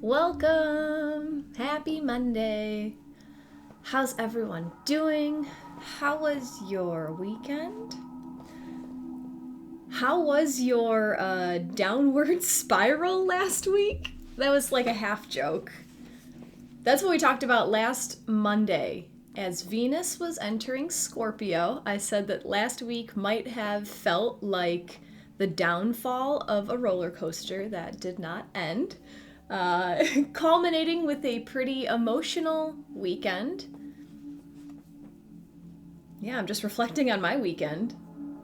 Welcome! Happy Monday! How's everyone doing? How was your weekend? How was your downward spiral last week? That was like a half joke. That's what we talked about last Monday. As Venus was entering Scorpio, I said that last week might have felt like the downfall of a roller coaster that did not end. Culminating with a pretty emotional weekend. Yeah, I'm just reflecting on my weekend.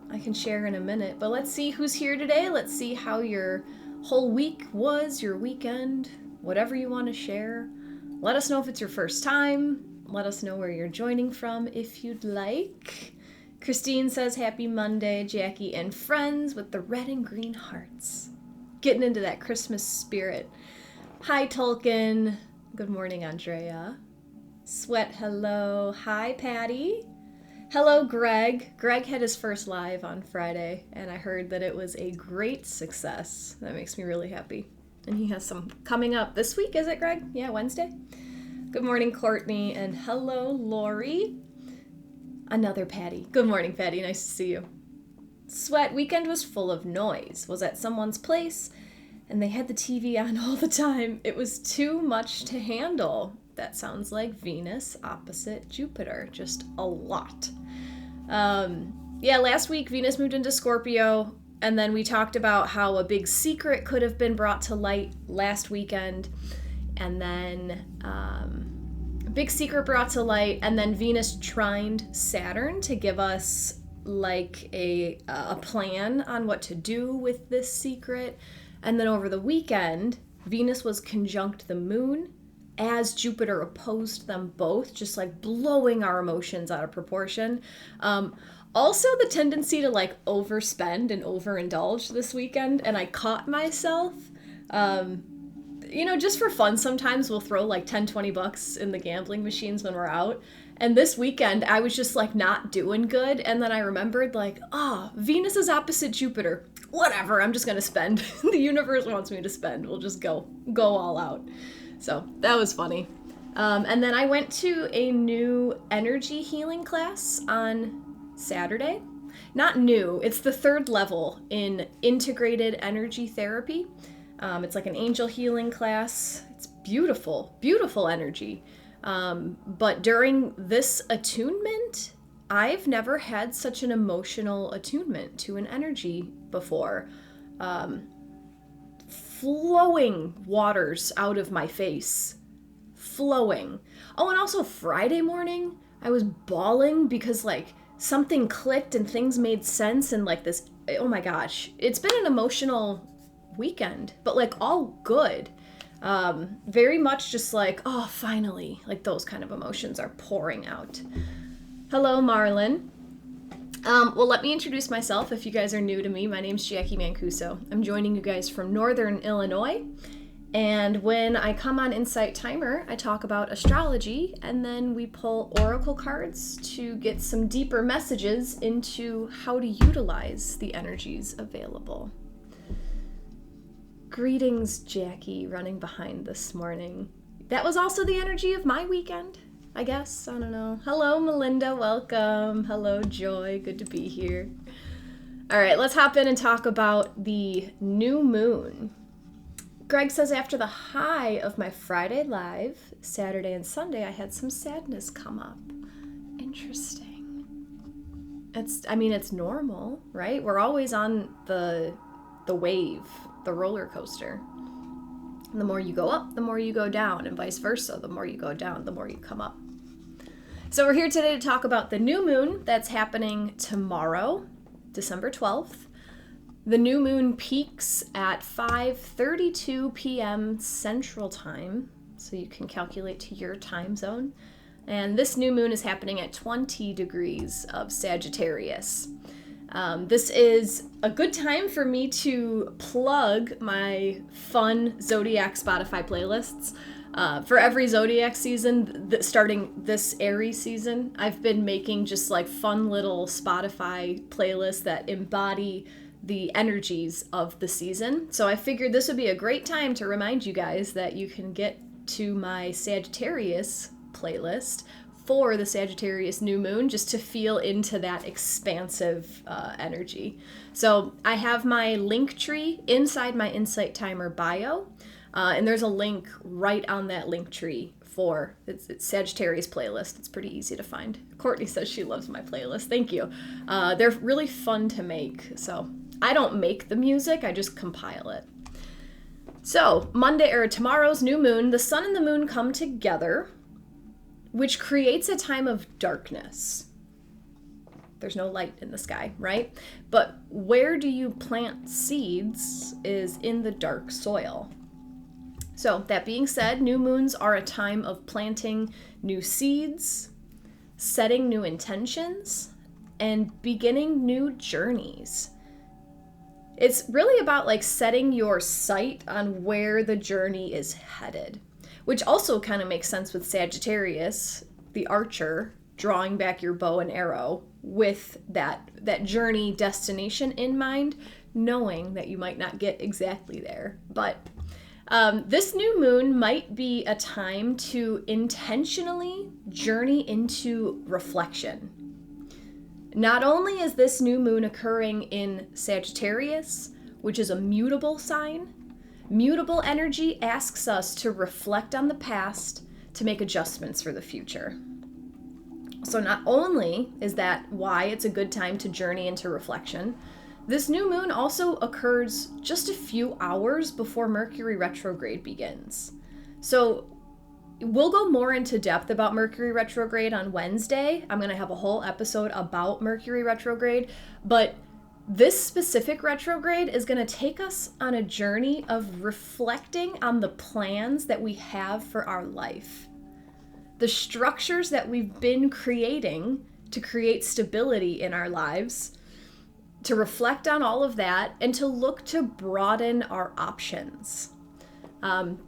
I can share in a minute, but let's see who's here today. Let's see how your whole week was, your weekend, whatever you want to share. Let us know if it's your first time. Let us know where you're joining from if you'd like. Christine says, Happy Monday, Jacqui and friends with the red and green hearts. Getting into that Christmas spirit. Hi, Tolkien. Good morning, Andrea. Sweat, hello. Hi, Patty. Hello, Greg. Greg had his first live on Friday, and I heard that it was a great success. That makes me really happy. And he has some coming up this week, is it, Greg? Yeah, Wednesday. Good morning, Courtney, and hello, Lori. Another Patty. Good morning, Patty. Nice to see you. Sweat, weekend was full of noise. Was at someone's place, and they had the TV on all the time. It was too much to handle. That sounds like Venus opposite Jupiter. Just a lot. Yeah, last week Venus moved into Scorpio, and then we talked about how a big secret could have been brought to light last weekend, and then a big secret brought to light, and then Venus trined Saturn to give us like a plan on what to do with this secret. And then over the weekend, Venus was conjunct the moon as Jupiter opposed them both, just like blowing our emotions out of proportion. Also the tendency to like overspend and overindulge this weekend, and I caught myself, just for fun, sometimes we'll throw like 10, 20 bucks in the gambling machines when we're out. And this weekend, I was just like not doing good. And then I remembered like, Venus is opposite Jupiter. Whatever, I'm just going to spend. The universe wants me to spend. We'll just go all out. So that was funny. And then I went to a new energy healing class on Saturday. Not new, it's the third level in integrated energy therapy. It's like an angel healing class. It's beautiful, beautiful energy. But during this attunement, I've never had such an emotional attunement to an energy before. Flowing waters out of my face. Flowing. Oh, and also Friday morning, I was bawling because like something clicked and things made sense and like this, oh my gosh. It's been an emotional weekend, but like all good. Very much just like, oh, finally, like those kind of emotions are pouring out. Hello, Marlon. Well, let me introduce myself if you guys are new to me. My name's Jacqui Mancuso. I'm joining you guys from Northern Illinois. And when I come on Insight Timer, I talk about astrology, and then we pull oracle cards to get some deeper messages into how to utilize the energies available. Greetings, Jacqui, running behind this morning. That was also the energy of my weekend, I guess. I don't know. Hello, Melinda. Welcome. Hello, Joy. Good to be here. All right, let's hop in and talk about the new moon. Greg says, after the high of my Friday live, Saturday and Sunday, I had some sadness come up. Interesting. It's normal, right? We're always on the wave, the roller coaster. And the more you go up, the more you go down, and vice versa. The more you go down, the more you come up. So we're here today to talk about the new moon that's happening tomorrow, December 12th. The new moon peaks at 5:32 p.m. Central Time, so you can calculate to your time zone. And this new moon is happening at 20 degrees of Sagittarius. This is a good time for me to plug my fun Zodiac Spotify playlists. For every Zodiac season, starting this Aries season, I've been making just like fun little Spotify playlists that embody the energies of the season. So I figured this would be a great time to remind you guys that you can get to my Sagittarius playlist for the Sagittarius new moon, just to feel into that expansive energy. So I have my link tree inside my Insight Timer bio, and there's a link right on that link tree for it's Sagittarius playlist. It's pretty easy to find. Courtney says she loves my playlist. Thank you. They're really fun to make. So I don't make the music, I just compile it. So tomorrow's new moon, the sun and the moon come together, which creates a time of darkness. There's no light in the sky, right? But where do you plant seeds is in the dark soil. So that being said, new moons are a time of planting new seeds, setting new intentions, and beginning new journeys. It's really about like setting your sight on where the journey is headed, which also kind of makes sense with Sagittarius, the archer, drawing back your bow and arrow with that journey destination in mind, knowing that you might not get exactly there. But this new moon might be a time to intentionally journey into reflection. Not only is this new moon occurring in Sagittarius, which is a mutable sign, mutable energy asks us to reflect on the past to make adjustments for the future. So not only is that why it's a good time to journey into reflection, this new moon also occurs just a few hours before Mercury retrograde begins. So we'll go more into depth about Mercury retrograde on Wednesday. I'm going to have a whole episode about Mercury retrograde, but this specific retrograde is going to take us on a journey of reflecting on the plans that we have for our life. The structures that we've been creating to create stability in our lives, to reflect on all of that, and to look to broaden our options.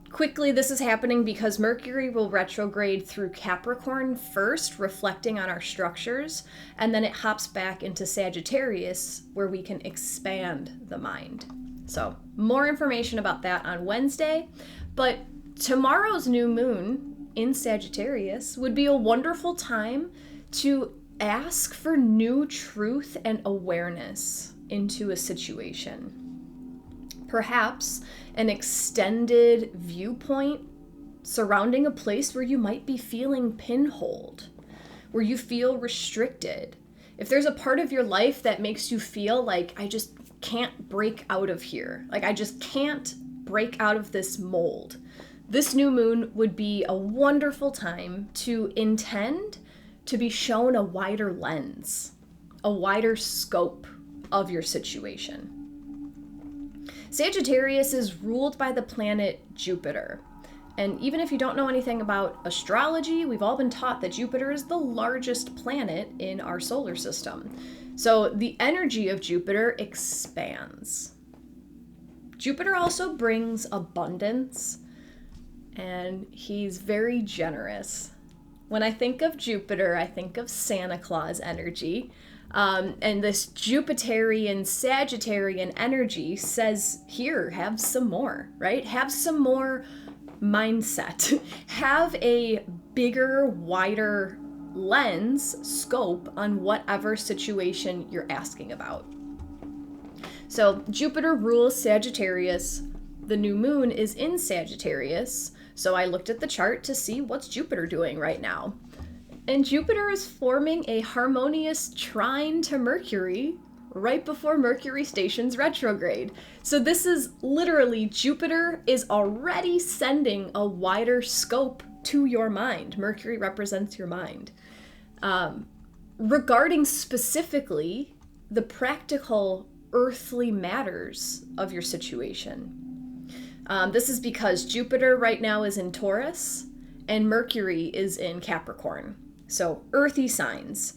Quickly, this is happening because Mercury will retrograde through Capricorn first, reflecting on our structures, and then it hops back into Sagittarius, where we can expand the mind. So, more information about that on Wednesday, but tomorrow's new moon in Sagittarius would be a wonderful time to ask for new truth and awareness into a situation. Perhaps an extended viewpoint surrounding a place where you might be feeling pinholed, where you feel restricted. If there's a part of your life that makes you feel like, I just can't break out of here, like I just can't break out of this mold, this new moon would be a wonderful time to intend to be shown a wider lens, a wider scope of your situation. Sagittarius is ruled by the planet Jupiter. And even if you don't know anything about astrology, we've all been taught that Jupiter is the largest planet in our solar system. So the energy of Jupiter expands. Jupiter also brings abundance, and he's very generous. When I think of Jupiter, I think of Santa Claus energy. And this Jupiterian, Sagittarian energy says, here, have some more, right? Have some more mindset. Have a bigger, wider lens, scope on whatever situation you're asking about. So Jupiter rules Sagittarius. The new moon is in Sagittarius. So I looked at the chart to see what's Jupiter doing right now. And Jupiter is forming a harmonious trine to Mercury right before Mercury stations retrograde. So this is literally, Jupiter is already sending a wider scope to your mind. Mercury represents your mind. Regarding specifically the practical earthly matters of your situation. This is because Jupiter right now is in Taurus and Mercury is in Capricorn. So earthy signs.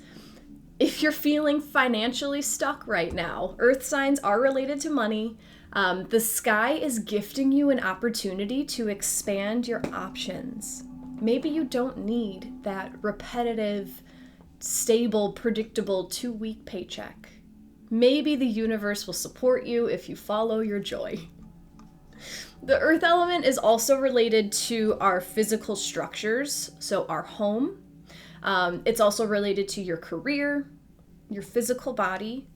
If you're feeling financially stuck right now, earth signs are related to money. The sky is gifting you an opportunity to expand your options. Maybe you don't need that repetitive, stable, predictable 2-week paycheck. Maybe the universe will support you if you follow your joy. The earth element is also related to our physical structures, so our home. It's also related to your career, your physical body,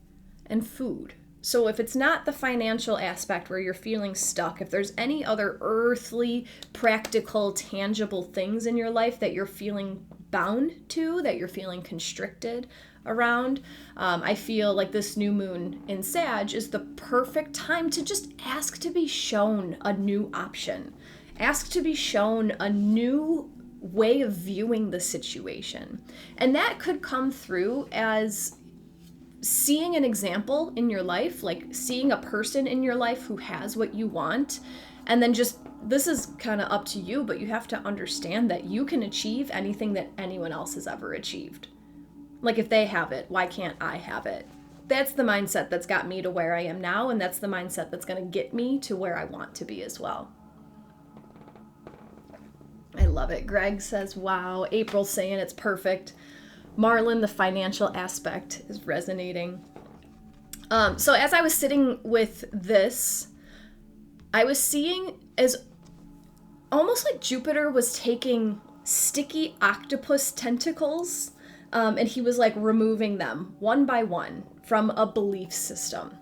and food. So if it's not the financial aspect where you're feeling stuck, if there's any other earthly, practical, tangible things in your life that you're feeling bound to, that you're feeling constricted around, I feel like this new moon in Sag is the perfect time to just ask to be shown a new option. Ask to be shown a new way of viewing the situation. And that could come through as seeing an example in your life, like seeing a person in your life who has what you want, and then just, this is kind of up to you, but you have to understand that you can achieve anything that anyone else has ever achieved. Like, if they have it, why can't I have it? That's the mindset that's got me to where I am now, and that's the mindset that's going to get me to where I want to be as well. I love it. Greg says, wow. April's saying it's perfect. Marlon, the financial aspect is resonating. So as I was sitting with this, I was seeing as almost like Jupiter was taking sticky octopus tentacles, and he was like removing them one by one from a belief system.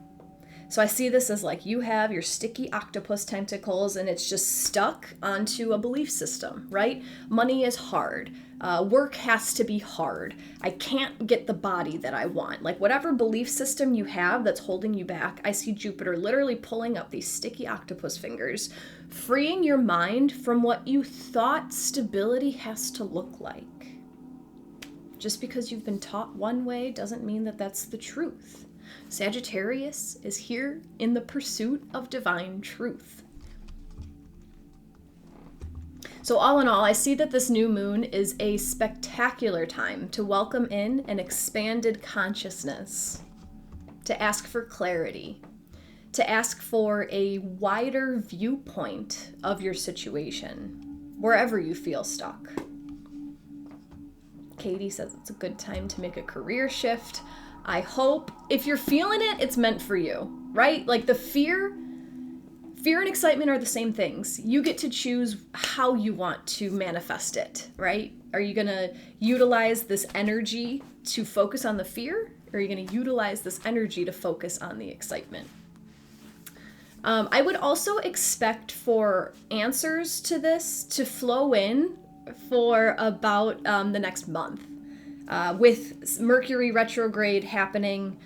So I see this as like you have your sticky octopus tentacles and it's just stuck onto a belief system, right? Money is hard. Work has to be hard. I can't get the body that I want. Like whatever belief system you have that's holding you back, I see Jupiter literally pulling up these sticky octopus fingers, freeing your mind from what you thought stability has to look like. Just because you've been taught one way doesn't mean that that's the truth. Sagittarius is here in the pursuit of divine truth. So all in all, I see that this new moon is a spectacular time to welcome in an expanded consciousness, to ask for clarity, to ask for a wider viewpoint of your situation, wherever you feel stuck. Katie says it's a good time to make a career shift. I hope if you're feeling it, it's meant for you, right? Like the fear and excitement are the same things. You get to choose how you want to manifest it, right? Are you going to utilize this energy to focus on the fear? Or are you going to utilize this energy to focus on the excitement? I would also expect for answers to this to flow in for about the next month. With Mercury retrograde happening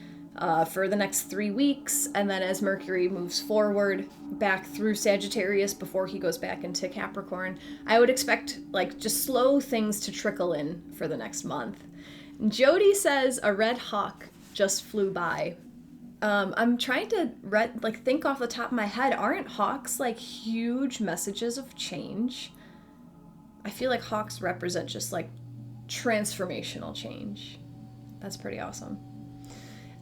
for the next 3 weeks, and then as Mercury moves forward back through Sagittarius before he goes back into Capricorn, I would expect like just slow things to trickle in for the next month. Jody says a red hawk just flew by. I'm trying to think off the top of my head, aren't hawks like huge messages of change? I feel like hawks represent just like transformational change. That's pretty awesome.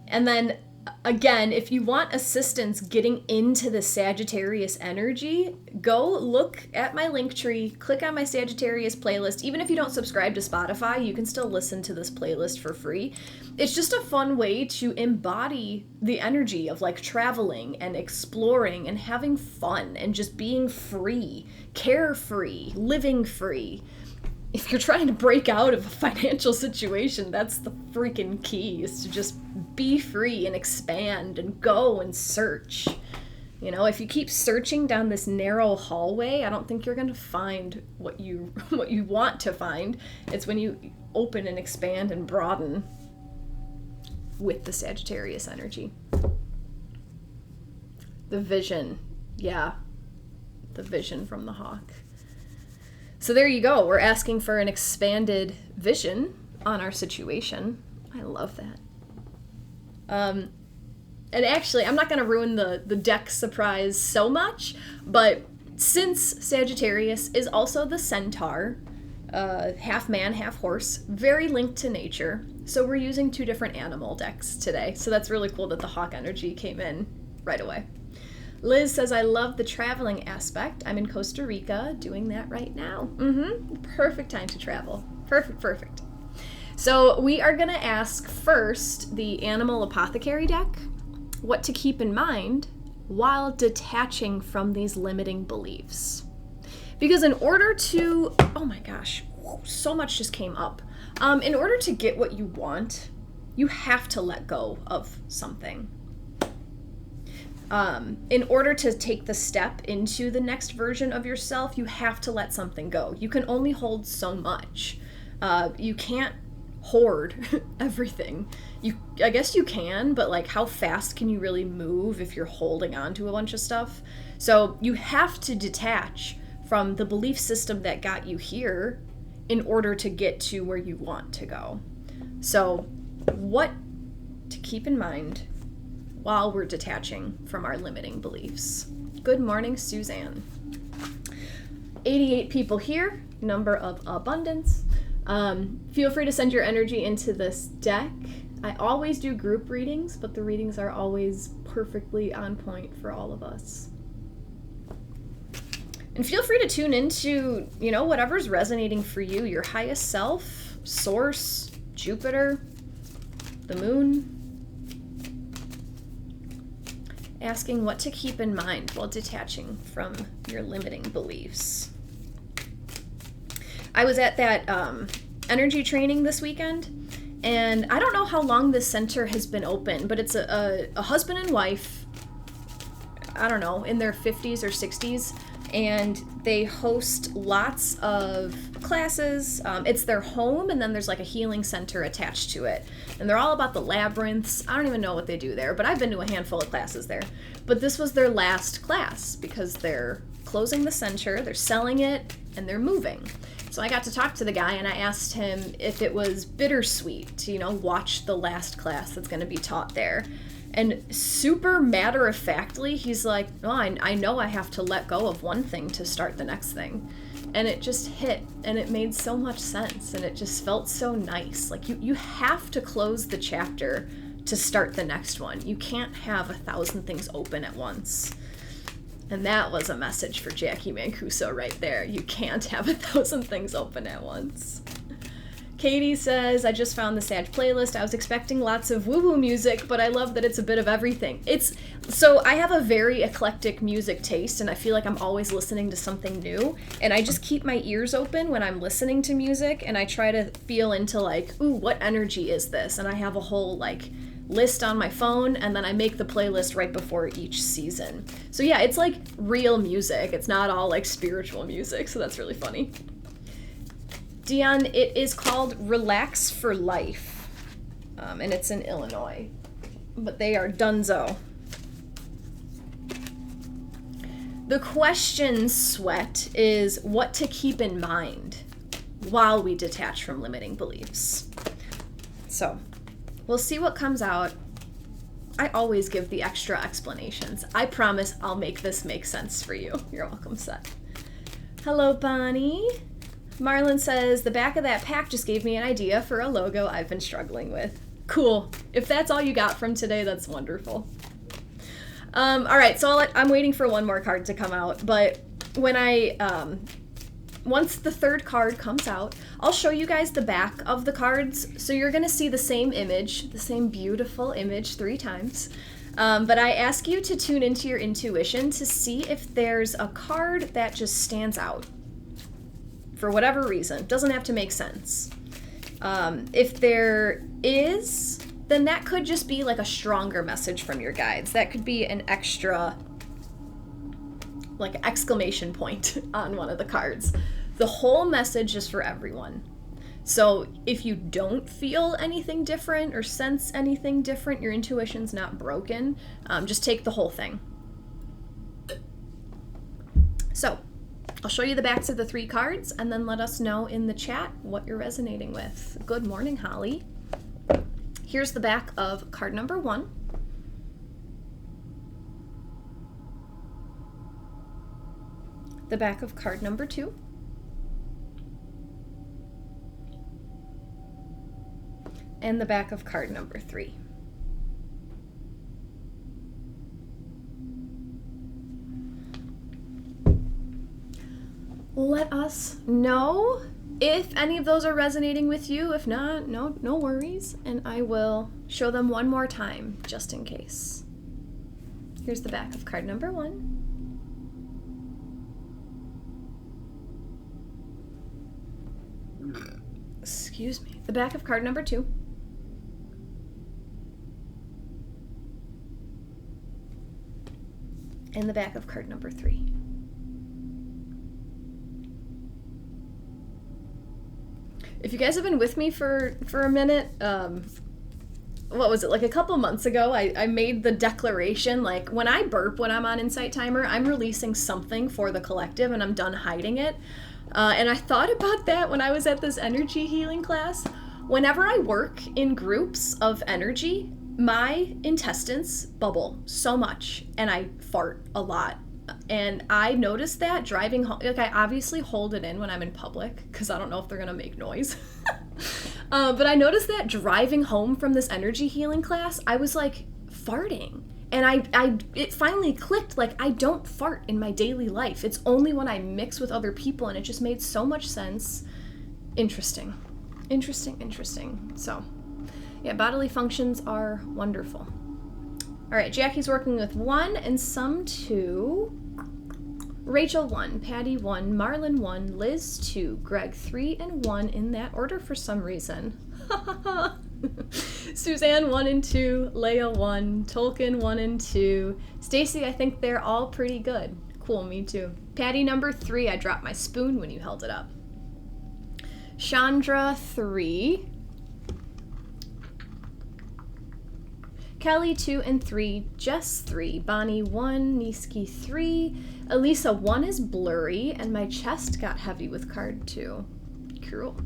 And then again, if you want assistance getting into the Sagittarius energy, go look at my link tree, click on my Sagittarius playlist. Even if you don't subscribe to Spotify, you can still listen to this playlist for free. It's just a fun way to embody the energy of like traveling and exploring and having fun and just being free, carefree, living free. If you're trying to break out of a financial situation, that's the freaking key, is to just be free and expand and go and search. You know, if you keep searching down this narrow hallway, I don't think you're going to find what you want to find. It's when you open and expand and broaden with the Sagittarius energy. The vision. Yeah. The vision from the hawk. So there you go. We're asking for an expanded vision on our situation. I love that. And actually, I'm not going to ruin the deck surprise so much, but since Sagittarius is also the centaur, half man, half horse, very linked to nature, so we're using 2 different animal decks today. So that's really cool that the hawk energy came in right away. Liz says, I love the traveling aspect. I'm in Costa Rica doing that right now. Perfect time to travel. Perfect. So we are going to ask first the Animal Apothecary deck what to keep in mind while detaching from these limiting beliefs. Because in order to, oh my gosh, so much just came up. In order to get what you want, you have to let go of something. In order to take the step into the next version of yourself, you have to let something go. You can only hold so much. You can't hoard everything. I guess you can, but like how fast can you really move if you're holding on to a bunch of stuff? So you have to detach from the belief system that got you here in order to get to where you want to go. So what to keep in mind while we're detaching from our limiting beliefs. Good morning, Suzanne. 88 people here, number of abundance. Feel free to send your energy into this deck. I always do group readings, but the readings are always perfectly on point for all of us. And feel free to tune into, whatever's resonating for you, your highest self, source, Jupiter, the moon. Asking what to keep in mind while detaching from your limiting beliefs. I was at that energy training this weekend, and I don't know how long this center has been open, but it's a husband and wife, I don't know, in their 50s or 60s, and they host lots of classes. It's their home, and then there's like a healing center attached to it. And they're all about the labyrinths. I don't even know what they do there, but I've been to a handful of classes there. But this was their last class because they're closing the center, they're selling it, and they're moving. So I got to talk to the guy, and I asked him if it was bittersweet to, watch the last class that's going to be taught there. And super matter-of-factly, he's like, oh, I know I have to let go of one thing to start the next thing. And it just hit, and it made so much sense, and it just felt so nice. Like, you have to close the chapter to start the next one. You can't have 1,000 things open at once. And that was a message for Jacqui Mancuso right there. You can't have 1,000 things open at once. Katie says, I just found the Sag playlist. I was expecting lots of woo-woo music, but I love that it's a bit of everything. So I have a very eclectic music taste, and I feel like I'm always listening to something new. And I just keep my ears open when I'm listening to music, and I try to feel into like, ooh, what energy is this? And I have a whole like list on my phone, and then I make the playlist right before each season. So yeah, it's like real music. It's not all like spiritual music, so that's really funny. Dion, it is called Relax for Life, and it's in Illinois, but they are dunzo. The question, Sweat, is what to keep in mind while we detach from limiting beliefs. So, we'll see what comes out. I always give the extra explanations. I promise I'll make this make sense for you. You're welcome, Seth. Hello, Bonnie. Marlon says, the back of that pack just gave me an idea for a logo I've been struggling with. Cool. If that's all you got from today, that's wonderful. All right, so I'm waiting for one more card to come out, but when once the third card comes out, I'll show you guys the back of the cards. So you're going to see the same image, the same beautiful image 3 times. But I ask you to tune into your intuition to see if there's a card that just stands out. For whatever reason, doesn't have to make sense. If there is, then that could just be like a stronger message from your guides. That could be an extra, like exclamation point on one of the cards. The whole message is for everyone. So if you don't feel anything different or sense anything different, your intuition's not broken, just take the whole thing. So I'll show you the backs of the 3 cards, and then let us know in the chat what you're resonating with. Good morning, Holly. Here's the back of card number 1. The back of card number 2. And the back of card number 3. Let us know if any of those are resonating with you. If not, no worries. And I will show them one more time, just in case. Here's the back of card number 1. Excuse me. The back of card number 2. And the back of card number 3. If you guys have been with me for a minute, what was it, like a couple months ago, I made the declaration, like, when I burp when I'm on Insight Timer, I'm releasing something for the collective and I'm done hiding it. And I thought about that when I was at this energy healing class. Whenever I work in groups of energy, my intestines bubble so much and I fart a lot. And I noticed that driving home. Like, I obviously hold it in when I'm in public because I don't know if they're gonna make noise. But I noticed that driving home from this energy healing class, I was like farting. And it finally clicked, like, I don't fart in my daily life. It's only when I mix with other people, and it just made so much sense. Interesting. So, yeah, bodily functions are wonderful. All right, Jackie's working with 1 and some 2. Rachel 1, Patty 1, Marlon 1, Liz 2, Greg 3 and 1 in that order for some reason. Suzanne 1 and 2, Leah 1, Tolkien 1 and 2. Stacy, I think they're all pretty good. Cool, me too. Patty number 3, I dropped my spoon when you held it up. Chandra 3. Kelly 2 and 3, Jess 3, Bonnie 1, Niski 3, Elisa 1 is blurry, and my chest got heavy with card 2. Cool.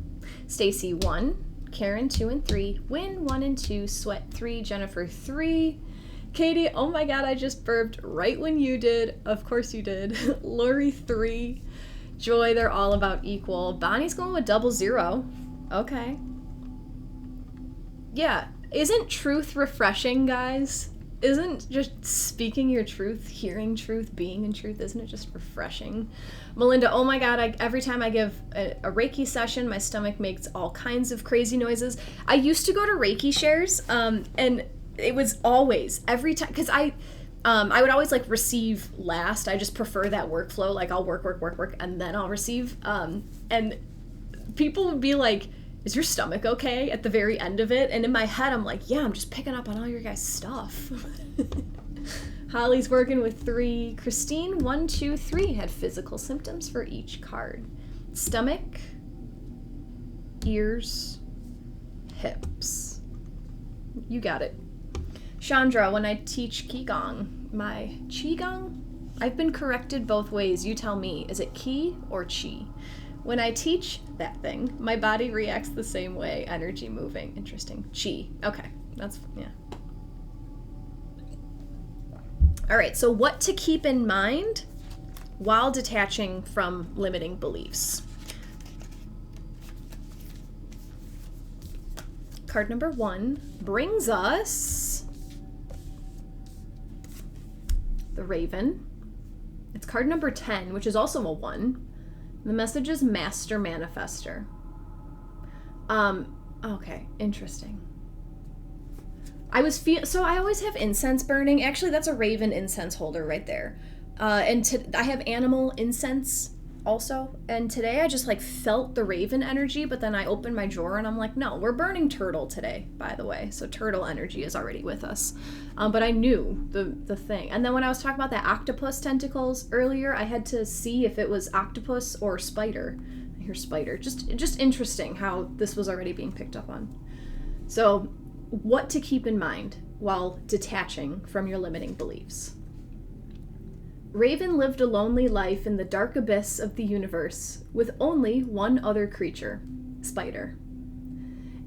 Stacy 1, Karen 2 and 3, Win 1 and 2, Sweat 3, Jennifer 3, Katie, oh my god, I just burped right when you did. Of course you did. Lori 3, Joy, they're all about equal. Bonnie's going with 00. Okay. Yeah. Isn't truth refreshing, guys? Isn't just speaking your truth, hearing truth, being in truth, isn't it just refreshing? Melinda, oh my god, every time I give a Reiki session, my stomach makes all kinds of crazy noises. I used to go to Reiki shares, and it was always, every time, because I would always, like, receive last. I just prefer that workflow. Like, I'll work, and then I'll receive. And people would be like, is your stomach okay at the very end of it? And in my head, I'm like, yeah, I'm just picking up on all your guys' stuff. Holly's working with 3. Christine, 1, 2, 3 had physical symptoms for each card. Stomach, ears, hips. You got it. Chandra, when I teach Qigong, my Qigong? I've been corrected both ways. You tell me, is it Qi or Qi? When I teach that thing, my body reacts the same way, energy moving. Interesting. Qi. Okay. That's, yeah. All right, so what to keep in mind while detaching from limiting beliefs. Card number 1 brings us the Raven. It's card number 10, which is also a 1. The message is Master Manifester. Okay, interesting. I always have incense burning. Actually, that's a Raven incense holder right there. And I have animal incense also. And today I just, like, felt the Raven energy, but then I opened my drawer and I'm like, no, we're burning turtle today, by the way. So turtle energy is already with us. But I knew the thing. And then when I was talking about the octopus tentacles earlier, I had to see if it was octopus or spider. I hear spider. Just interesting how this was already being picked up on. So what to keep in mind while detaching from your limiting beliefs. Raven lived a lonely life in the dark abyss of the universe with only one other creature, Spider.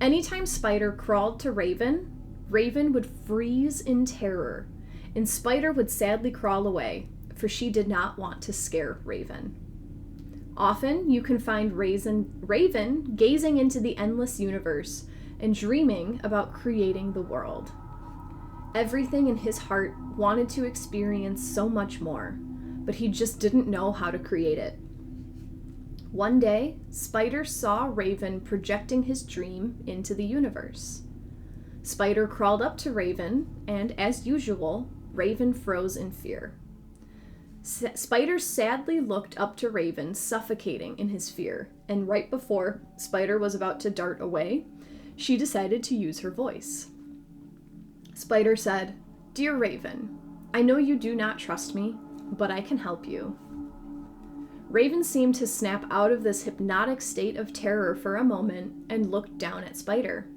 Anytime Spider crawled to Raven, Raven would freeze in terror, and Spider would sadly crawl away, for she did not want to scare Raven. Often you can find Raven gazing into the endless universe and dreaming about creating the world. Everything in his heart wanted to experience so much more, but he just didn't know how to create it. One day, Spider saw Raven projecting his dream into the universe. Spider crawled up to Raven, and as usual, Raven froze in fear. Spider sadly looked up to Raven, suffocating in his fear, and right before Spider was about to dart away, she decided to use her voice. Spider said, "Dear Raven, I know you do not trust me, but I can help you." Raven seemed to snap out of this hypnotic state of terror for a moment and looked down at Spider.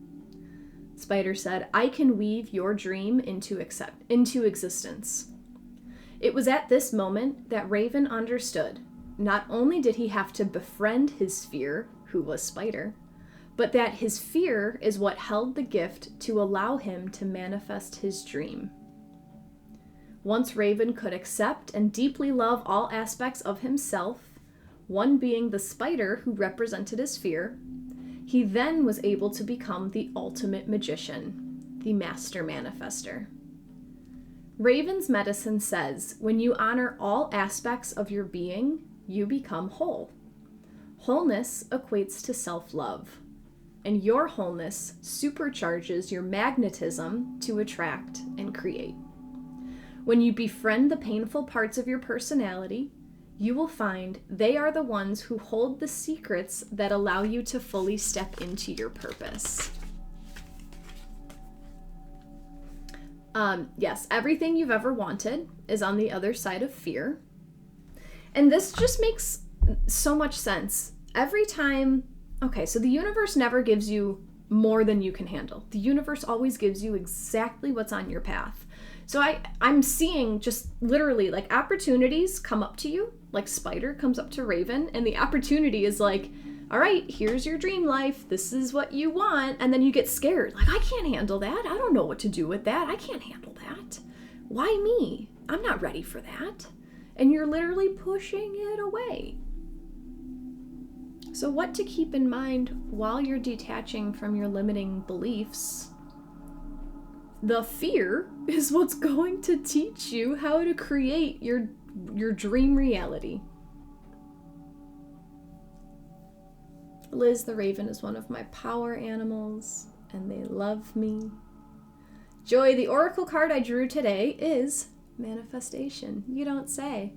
Spider said, "I can weave your dream into existence." It was at this moment that Raven understood. Not only did he have to befriend his fear, who was Spider, but that his fear is what held the gift to allow him to manifest his dream. Once Raven could accept and deeply love all aspects of himself, one being the spider who represented his fear, he then was able to become the ultimate magician, the master manifester. Raven's medicine says, when you honor all aspects of your being, you become whole. Wholeness equates to self-love, and your wholeness supercharges your magnetism to attract and create. When you befriend the painful parts of your personality, you will find they are the ones who hold the secrets that allow you to fully step into your purpose. Yes, everything you've ever wanted is on the other side of fear. And this just makes so much sense. Every time, okay, so the universe never gives you more than you can handle. The universe always gives you exactly what's on your path. So I'm seeing just literally like opportunities come up to you, like Spider comes up to Raven, and the opportunity is like, all right, here's your dream life. This is what you want. And then you get scared. Like, I can't handle that. I don't know what to do with that. I can't handle that. Why me? I'm not ready for that. And you're literally pushing it away. So what to keep in mind while you're detaching from your limiting beliefs? The fear is what's going to teach you how to create your dream reality. Liz the Raven is one of my power animals, and they love me. Joy, the oracle card I drew today is manifestation. You don't say.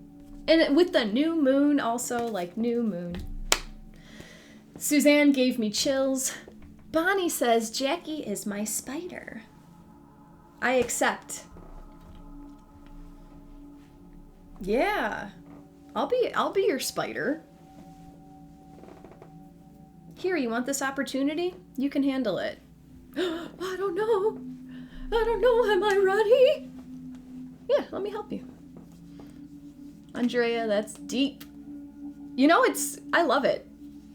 And with the new moon also, like new moon. Suzanne gave me chills. Bonnie says, Jacqui is my spider. I accept. Yeah, I'll be your spider. Here, you want this opportunity? You can handle it. I don't know. Am I ready? Yeah, let me help you. Andrea, that's deep. You know, I love it.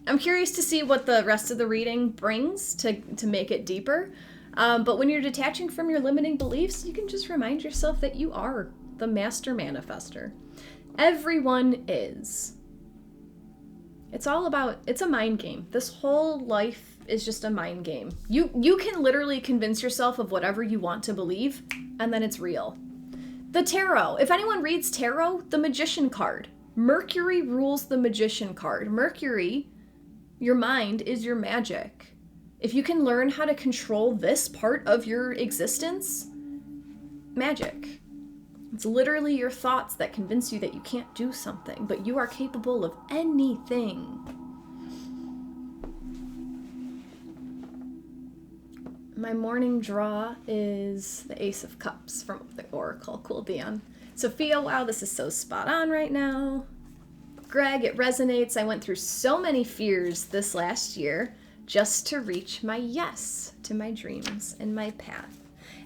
I'm curious to see what the rest of the reading brings to make it deeper. But when you're detaching from your limiting beliefs, you can just remind yourself that you are the master manifester. Everyone is. It's a mind game. This whole life is just a mind game. You can literally convince yourself of whatever you want to believe, and then it's real. The tarot. If anyone reads tarot, the magician card. Mercury rules the magician card. Mercury, your mind, is your magic. If you can learn how to control this part of your existence, magic. It's literally your thoughts that convince you that you can't do something, but you are capable of anything. My morning draw is the Ace of Cups from the Oracle. Cool, Dion. Sophia, wow, this is so spot on right now. Greg, it resonates. I went through so many fears this last year just to reach my yes to my dreams and my path.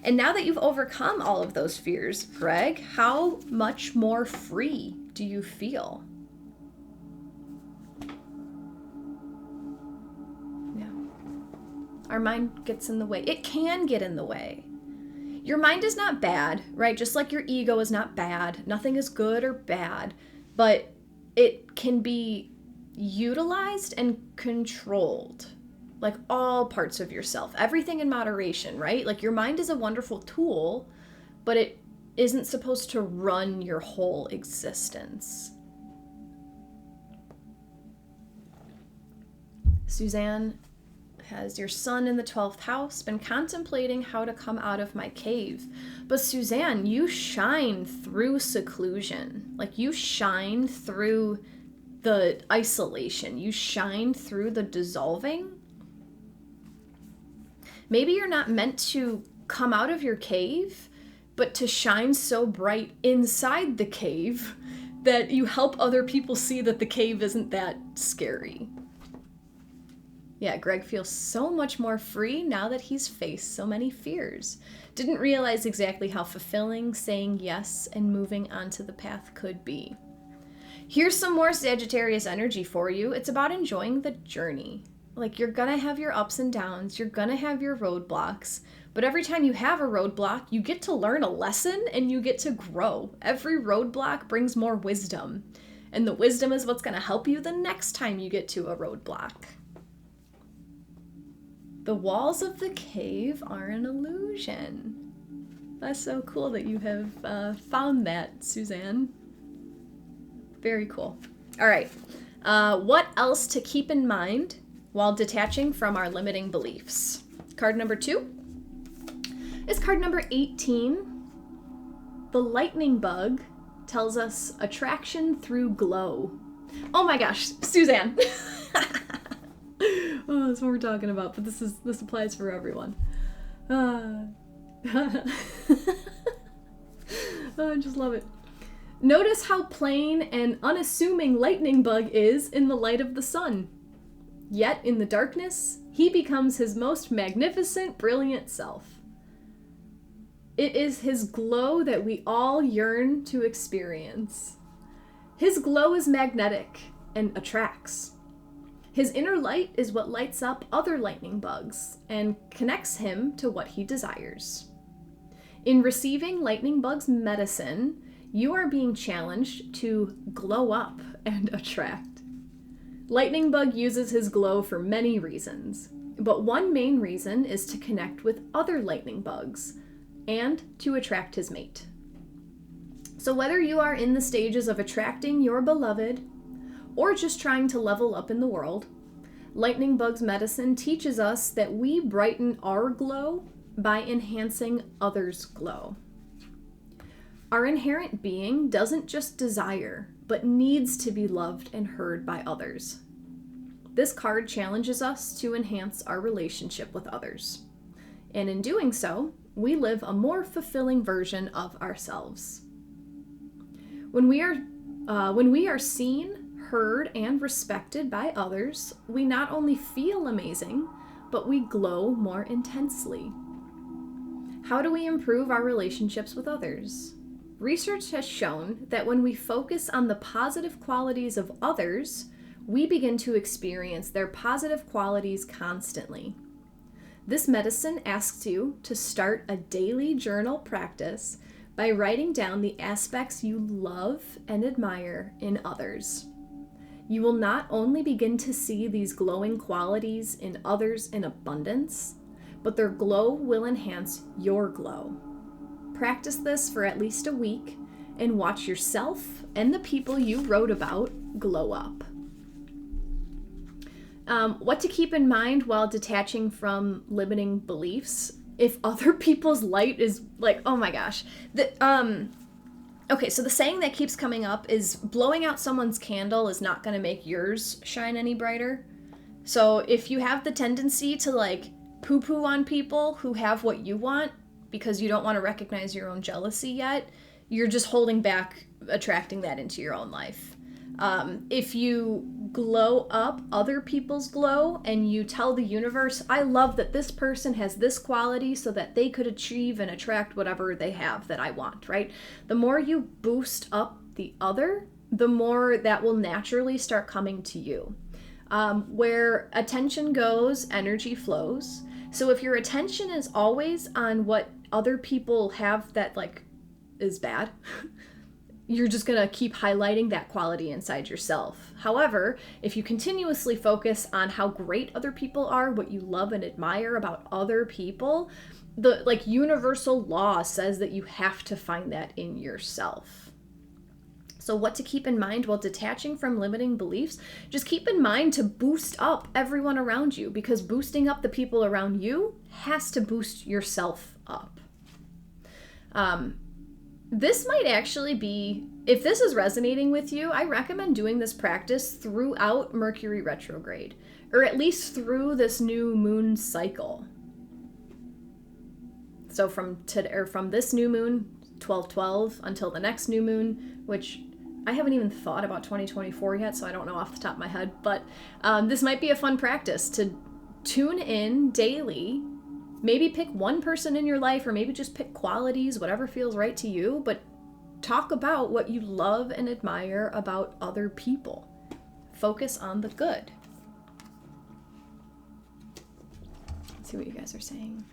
And now that you've overcome all of those fears, Greg, how much more free do you feel? Yeah. Our mind gets in the way. It can get in the way. Your mind is not bad, right? Just like your ego is not bad. Nothing is good or bad, but it can be utilized and controlled. Like all parts of yourself, everything in moderation, right? Like your mind is a wonderful tool, but it isn't supposed to run your whole existence. Suzanne has your sun in the 12th house, been contemplating how to come out of my cave. But Suzanne, you shine through seclusion. Like, you shine through the isolation. You shine through the dissolving. Maybe you're not meant to come out of your cave, but to shine so bright inside the cave that you help other people see that the cave isn't that scary. Yeah, Greg feels so much more free now that he's faced so many fears. Didn't realize exactly how fulfilling saying yes and moving onto the path could be. Here's some more Sagittarius energy for you. It's about enjoying the journey. Like, you're gonna have your ups and downs, you're gonna have your roadblocks, but every time you have a roadblock, you get to learn a lesson and you get to grow. Every roadblock brings more wisdom, and the wisdom is what's gonna help you the next time you get to a roadblock. The walls of the cave are an illusion. That's so cool that you have found that, Suzanne. Very cool. All right. What else to keep in mind while detaching from our limiting beliefs? Card number 2 is card number 18. The lightning bug tells us attraction through glow. Oh my gosh, Suzanne. Oh, that's what we're talking about, but this applies for everyone. Oh, I just love it. Notice how plain and unassuming lightning bug is in the light of the sun. Yet in the darkness, he becomes his most magnificent, brilliant self. It is his glow that we all yearn to experience. His glow is magnetic and attracts. His inner light is what lights up other lightning bugs and connects him to what he desires. In receiving lightning bug's medicine, you are being challenged to glow up and attract. Lightning bug uses his glow for many reasons, but one main reason is to connect with other lightning bugs and to attract his mate. So whether you are in the stages of attracting your beloved or just trying to level up in the world, lightning bug's medicine teaches us that we brighten our glow by enhancing others' glow. Our inherent being doesn't just desire, but needs to be loved and heard by others. This card challenges us to enhance our relationship with others. And in doing so, we live a more fulfilling version of ourselves. When we are seen, heard, and respected by others, we not only feel amazing, but we glow more intensely. How do we improve our relationships with others? Research has shown that when we focus on the positive qualities of others, we begin to experience their positive qualities constantly. This medicine asks you to start a daily journal practice by writing down the aspects you love and admire in others. You will not only begin to see these glowing qualities in others in abundance, but their glow will enhance your glow. Practice this for at least a week and watch yourself and the people you wrote about glow up. What to keep in mind while detaching from limiting beliefs. If other people's light is like, oh my gosh. Okay, so the saying that keeps coming up is blowing out someone's candle is not going to make yours shine any brighter. So if you have the tendency to like poo-poo on people who have what you want because you don't want to recognize your own jealousy yet, you're just holding back attracting that into your own life. If you glow up other people's glow and you tell the universe, I love that this person has this quality so that they could achieve and attract whatever they have that I want, right? The more you boost up the other, the more that will naturally start coming to you. Where attention goes, energy flows. So if your attention is always on what other people have that like is bad, you're just going to keep highlighting that quality inside yourself. However, if you continuously focus on how great other people are, what you love and admire about other people, the like universal law says that you have to find that in yourself. So what to keep in mind while detaching from limiting beliefs? Just keep in mind to boost up everyone around you, because boosting up the people around you has to boost yourself up. This might actually be, if this is resonating with you, I recommend doing this practice throughout Mercury retrograde, or at least through this new moon cycle. So from this new moon, 12/12, until the next new moon, which I haven't even thought about 2024 yet, so I don't know off the top of my head, but this might be a fun practice to tune in daily. Maybe pick one person in your life, or maybe just pick qualities, whatever feels right to you, but talk about what you love and admire about other people. Focus on the good. Let's see what you guys are saying.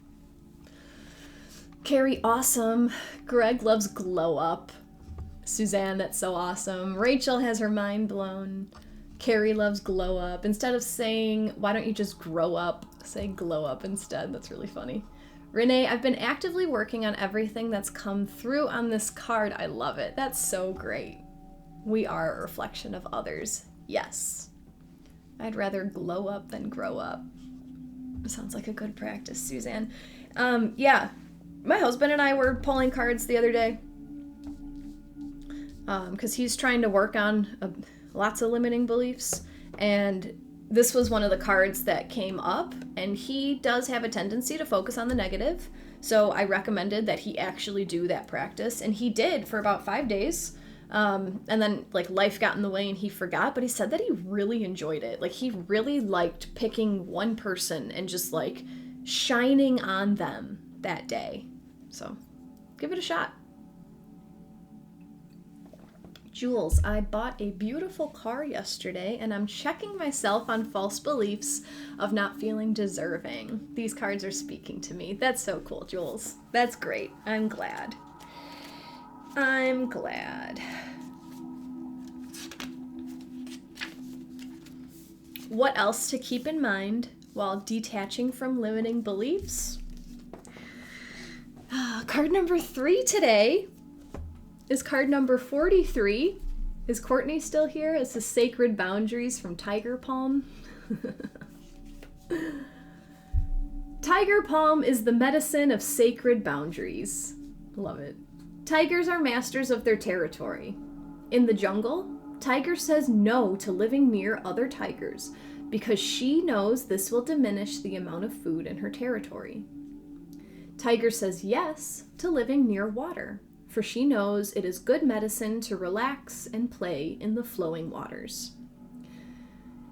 Carrie, awesome. Greg loves glow up. Suzanne, that's so awesome. Rachel has her mind blown. Carrie loves glow up. Instead of saying, why don't you just grow up, say glow up instead. That's really funny. Renee, I've been actively working on everything that's come through on this card. I love it. That's so great. We are a reflection of others. Yes. I'd rather glow up than grow up. Sounds like a good practice, Suzanne. Yeah. My husband and I were pulling cards the other day. Because he's trying to work on lots of limiting beliefs, and this was one of the cards that came up, and he does have a tendency to focus on the negative, so I recommended that he actually do that practice, and he did for about 5 days, and then like life got in the way and he forgot, but he said that he really enjoyed it. Like, he really liked picking one person and just like shining on them that day. So give it a shot. Jules, I bought a beautiful car yesterday, and I'm checking myself on false beliefs of not feeling deserving. These cards are speaking to me. That's so cool, Jules. That's great. I'm glad. I'm glad. What else to keep in mind while detaching from limiting beliefs? Card number 3 today is card number 43. Is Courtney still here? It's the Sacred Boundaries from Tiger Palm. Tiger Palm is the medicine of sacred boundaries. Love it. Tigers are masters of their territory. In the jungle, Tiger says no to living near other tigers because she knows this will diminish the amount of food in her territory. Tiger says yes to living near water, for she knows it is good medicine to relax and play in the flowing waters.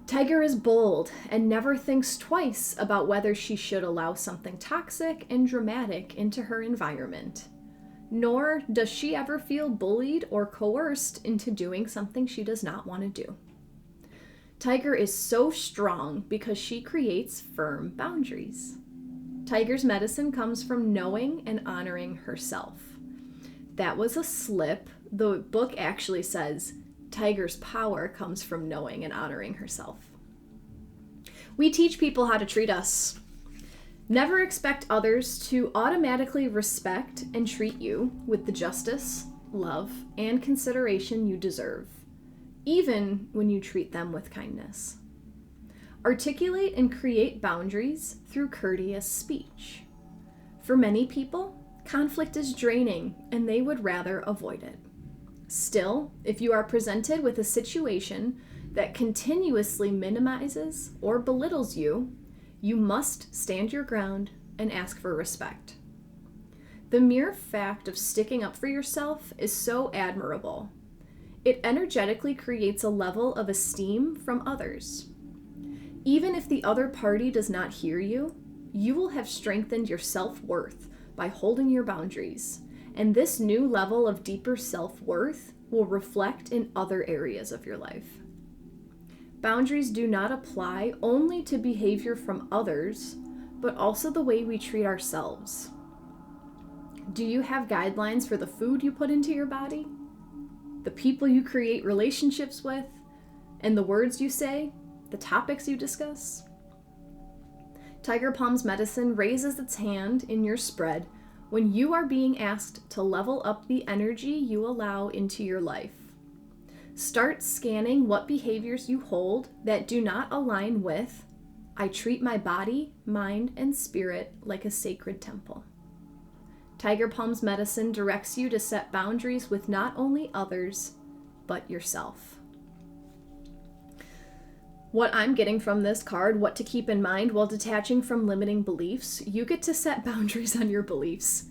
Tiger is bold and never thinks twice about whether she should allow something toxic and dramatic into her environment. Nor does she ever feel bullied or coerced into doing something she does not want to do. Tiger is so strong because she creates firm boundaries. Tiger's medicine comes from knowing and honoring herself. That was a slip. The book actually says Tiger's power comes from knowing and honoring herself. We teach people how to treat us. Never expect others to automatically respect and treat you with the justice, love, and consideration you deserve, even when you treat them with kindness. Articulate and create boundaries through courteous speech. For many people, conflict is draining and they would rather avoid it. Still, if you are presented with a situation that continuously minimizes or belittles you, you must stand your ground and ask for respect. The mere fact of sticking up for yourself is so admirable. It energetically creates a level of esteem from others. Even if the other party does not hear you, you will have strengthened your self-worth by holding your boundaries, and this new level of deeper self-worth will reflect in other areas of your life. Boundaries do not apply only to behavior from others, but also the way we treat ourselves. Do you have guidelines for the food you put into your body, the people you create relationships with, and the words you say, the topics you discuss? Tiger Palm's medicine raises its hand in your spread when you are being asked to level up the energy you allow into your life. Start scanning what behaviors you hold that do not align with, I treat my body, mind, and spirit like a sacred temple. Tiger Palm's medicine directs you to set boundaries with not only others, but yourself. What I'm getting from this card, what to keep in mind while detaching from limiting beliefs, you get to set boundaries on your beliefs.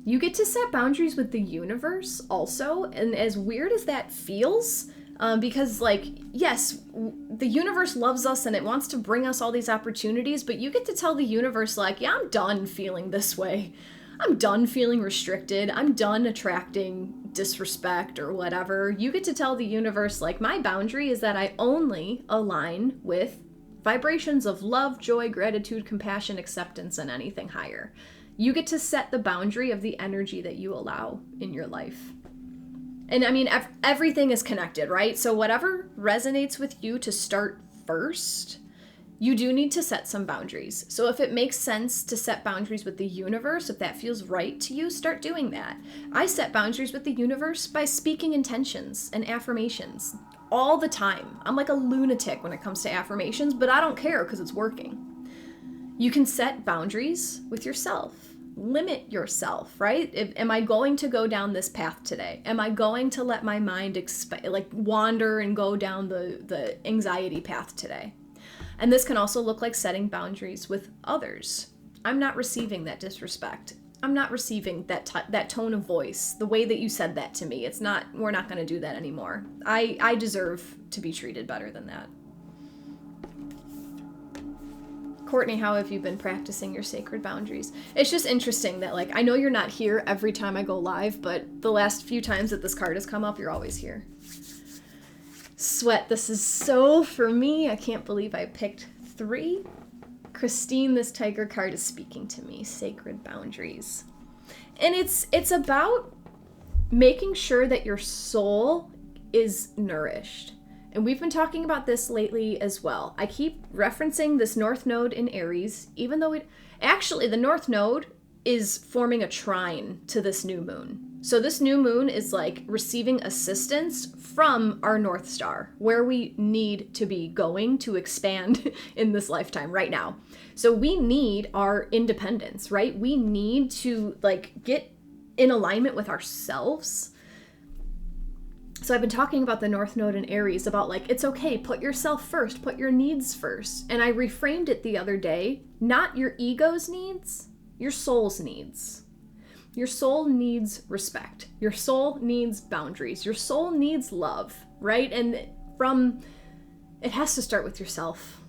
You get to set boundaries with the universe also, and as weird as that feels, because like, yes, the universe loves us and it wants to bring us all these opportunities, but you get to tell the universe like, yeah, I'm done feeling this way. I'm done feeling restricted. I'm done attracting disrespect or whatever. You get to tell the universe like, my boundary is that I only align with vibrations of love, joy, gratitude, compassion, acceptance, and anything higher. You get to set the boundary of the energy that you allow in your life. And I mean, everything is connected, right? So whatever resonates with you to start first, you do need to set some boundaries. So if it makes sense to set boundaries with the universe, if that feels right to you, start doing that. I set boundaries with the universe by speaking intentions and affirmations all the time. I'm like a lunatic when it comes to affirmations, but I don't care because it's working. You can set boundaries with yourself. Limit yourself, right? Am I going to go down this path today? Am I going to let my mind wander and go down the anxiety path today? And this can also look like setting boundaries with others. I'm not receiving that disrespect. I'm not receiving that tone of voice, the way that you said that to me. We're not going to do that anymore. I deserve to be treated better than that. Courtney, how have you been practicing your sacred boundaries? It's just interesting that, like, I know you're not here every time I go live, but the last few times that this card has come up, you're always here. Sweat, this is so for me. I can't believe I picked 3. Christine, this tiger card is speaking to me. Sacred boundaries. And it's about making sure that your soul is nourished. And we've been talking about this lately as well. I keep referencing this North Node in Aries, even though the North Node is forming a trine to this new moon. So this new moon is like receiving assistance from our North Star, where we need to be going to expand in this lifetime right now. So we need our independence, right? We need to like get in alignment with ourselves. So I've been talking about the North Node in Aries, about like, it's okay, put yourself first, put your needs first. And I reframed it the other day, not your ego's needs, your soul's needs. Your soul needs respect. Your soul needs boundaries. Your soul needs love, right? And it has to start with yourself.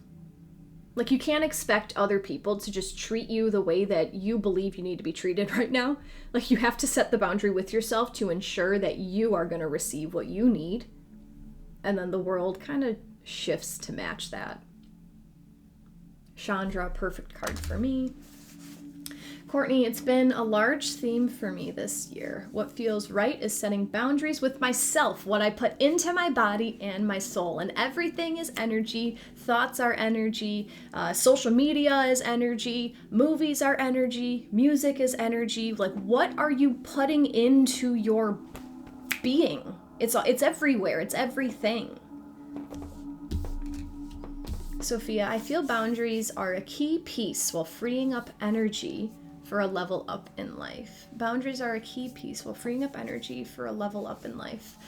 Like, you can't expect other people to just treat you the way that you believe you need to be treated right now. Like, you have to set the boundary with yourself to ensure that you are going to receive what you need. And then the world kind of shifts to match that. Chandra, perfect card for me. Courtney, it's been a large theme for me this year. What feels right is setting boundaries with myself, what I put into my body and my soul. And everything is energy. Thoughts are energy. Social media is energy. Movies are energy. Music is energy. Like, what are you putting into your being? It's everywhere. It's everything. Sophia, I feel boundaries are a key piece while freeing up energy for a level up in life. Boundaries are a key piece while freeing up energy for a level up in life.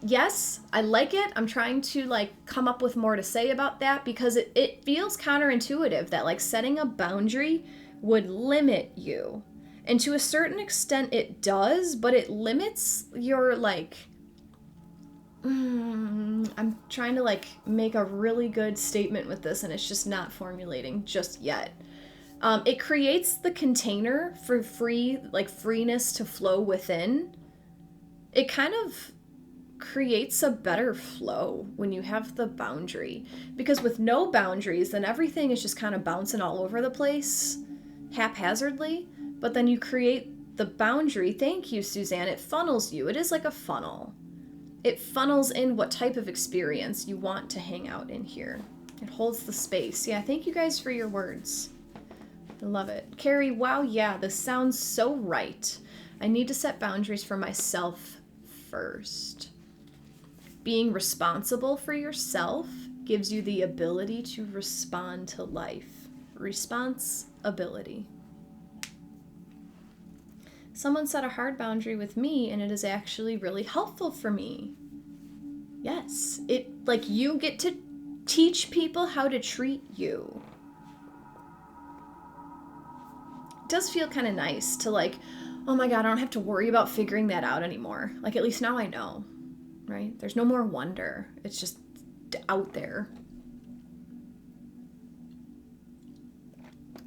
Yes, I like it. I'm trying to like come up with more to say about that because it feels counterintuitive that like setting a boundary would limit you. And to a certain extent it does, but it limits your like, I'm trying to like make a really good statement with this and it's just not formulating just yet. It creates the container for freeness to flow within. It kind of creates a better flow when you have the boundary. Because with no boundaries, then everything is just kind of bouncing all over the place, haphazardly. But then you create the boundary. Thank you, Suzanne. It funnels you. It is like a funnel. It funnels in what type of experience you want to hang out in here. It holds the space. Yeah, thank you guys for your words. I love it. Carrie, wow, yeah, this sounds so right. I need to set boundaries for myself first. Being responsible for yourself gives you the ability to respond to life. Responsibility. Someone set a hard boundary with me, and it is actually really helpful for me. Yes, you get to teach people how to treat you. It does feel kind of nice to oh my God, I don't have to worry about figuring that out anymore. At least now I know, right? There's no more wonder. It's just out there.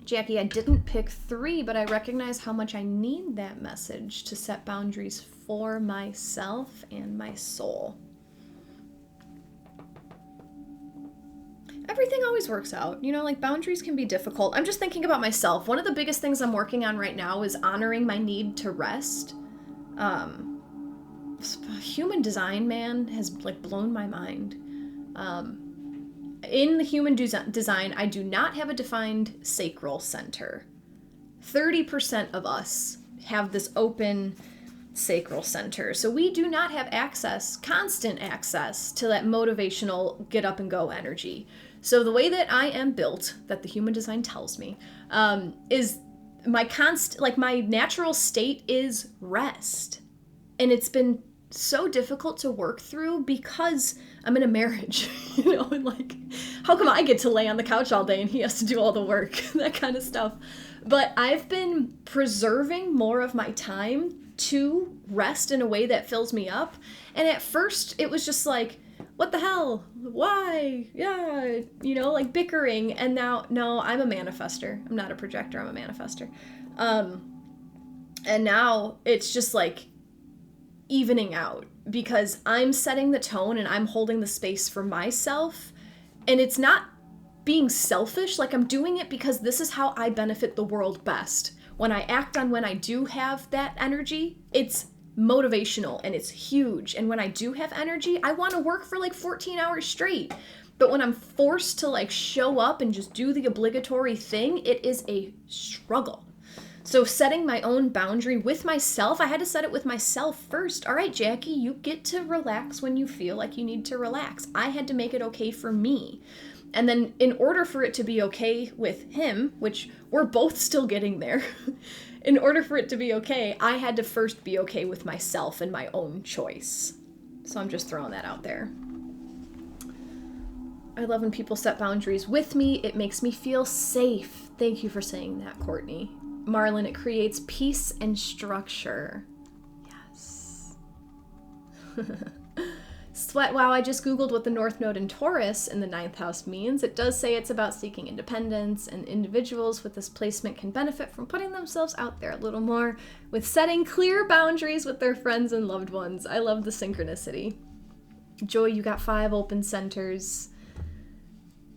Jacqui, I didn't pick 3, but I recognize how much I need that message to set boundaries for myself and my soul. Everything always works out. Boundaries can be difficult. I'm just thinking about myself. One of the biggest things I'm working on right now is honoring my need to rest. Human design, man, has blown my mind. In the human design, I do not have a defined sacral center. 30% of us have this open sacral center. So we do not have constant access to that motivational get up and go energy. So the way that I am built, that the human design tells me, is my natural state is rest. And it's been so difficult to work through because I'm in a marriage, and how come I get to lay on the couch all day and he has to do all the work, that kind of stuff. But I've been preserving more of my time to rest in a way that fills me up. And at first it was just what the hell? Why? Yeah, bickering. And now, no, I'm a manifester. I'm not a projector, I'm a manifester. And now it's just evening out because I'm setting the tone and I'm holding the space for myself. And it's not being selfish. I'm doing it because this is how I benefit the world best. When I act on when I do have that energy, it's motivational and it's huge. And when I do have energy, I want to work for 14 hours straight. But when I'm forced to show up and just do the obligatory thing, it is a struggle. So setting my own boundary with myself, I had to set it with myself first. All right, Jacqui, you get to relax when you feel like you need to relax. I had to make it okay for me. And then in order for it to be okay with him, which we're both still getting there, in order for it to be okay, I had to first be okay with myself and my own choice. So I'm just throwing that out there. I love when people set boundaries with me. It makes me feel safe. Thank you for saying that, Courtney. Marlon, it creates peace and structure. Yes. Sweat, wow, I just Googled what the North Node in Taurus in the 9th house means. It does say it's about seeking independence, and individuals with this placement can benefit from putting themselves out there a little more with setting clear boundaries with their friends and loved ones. I love the synchronicity. Joy, you got 5 open centers.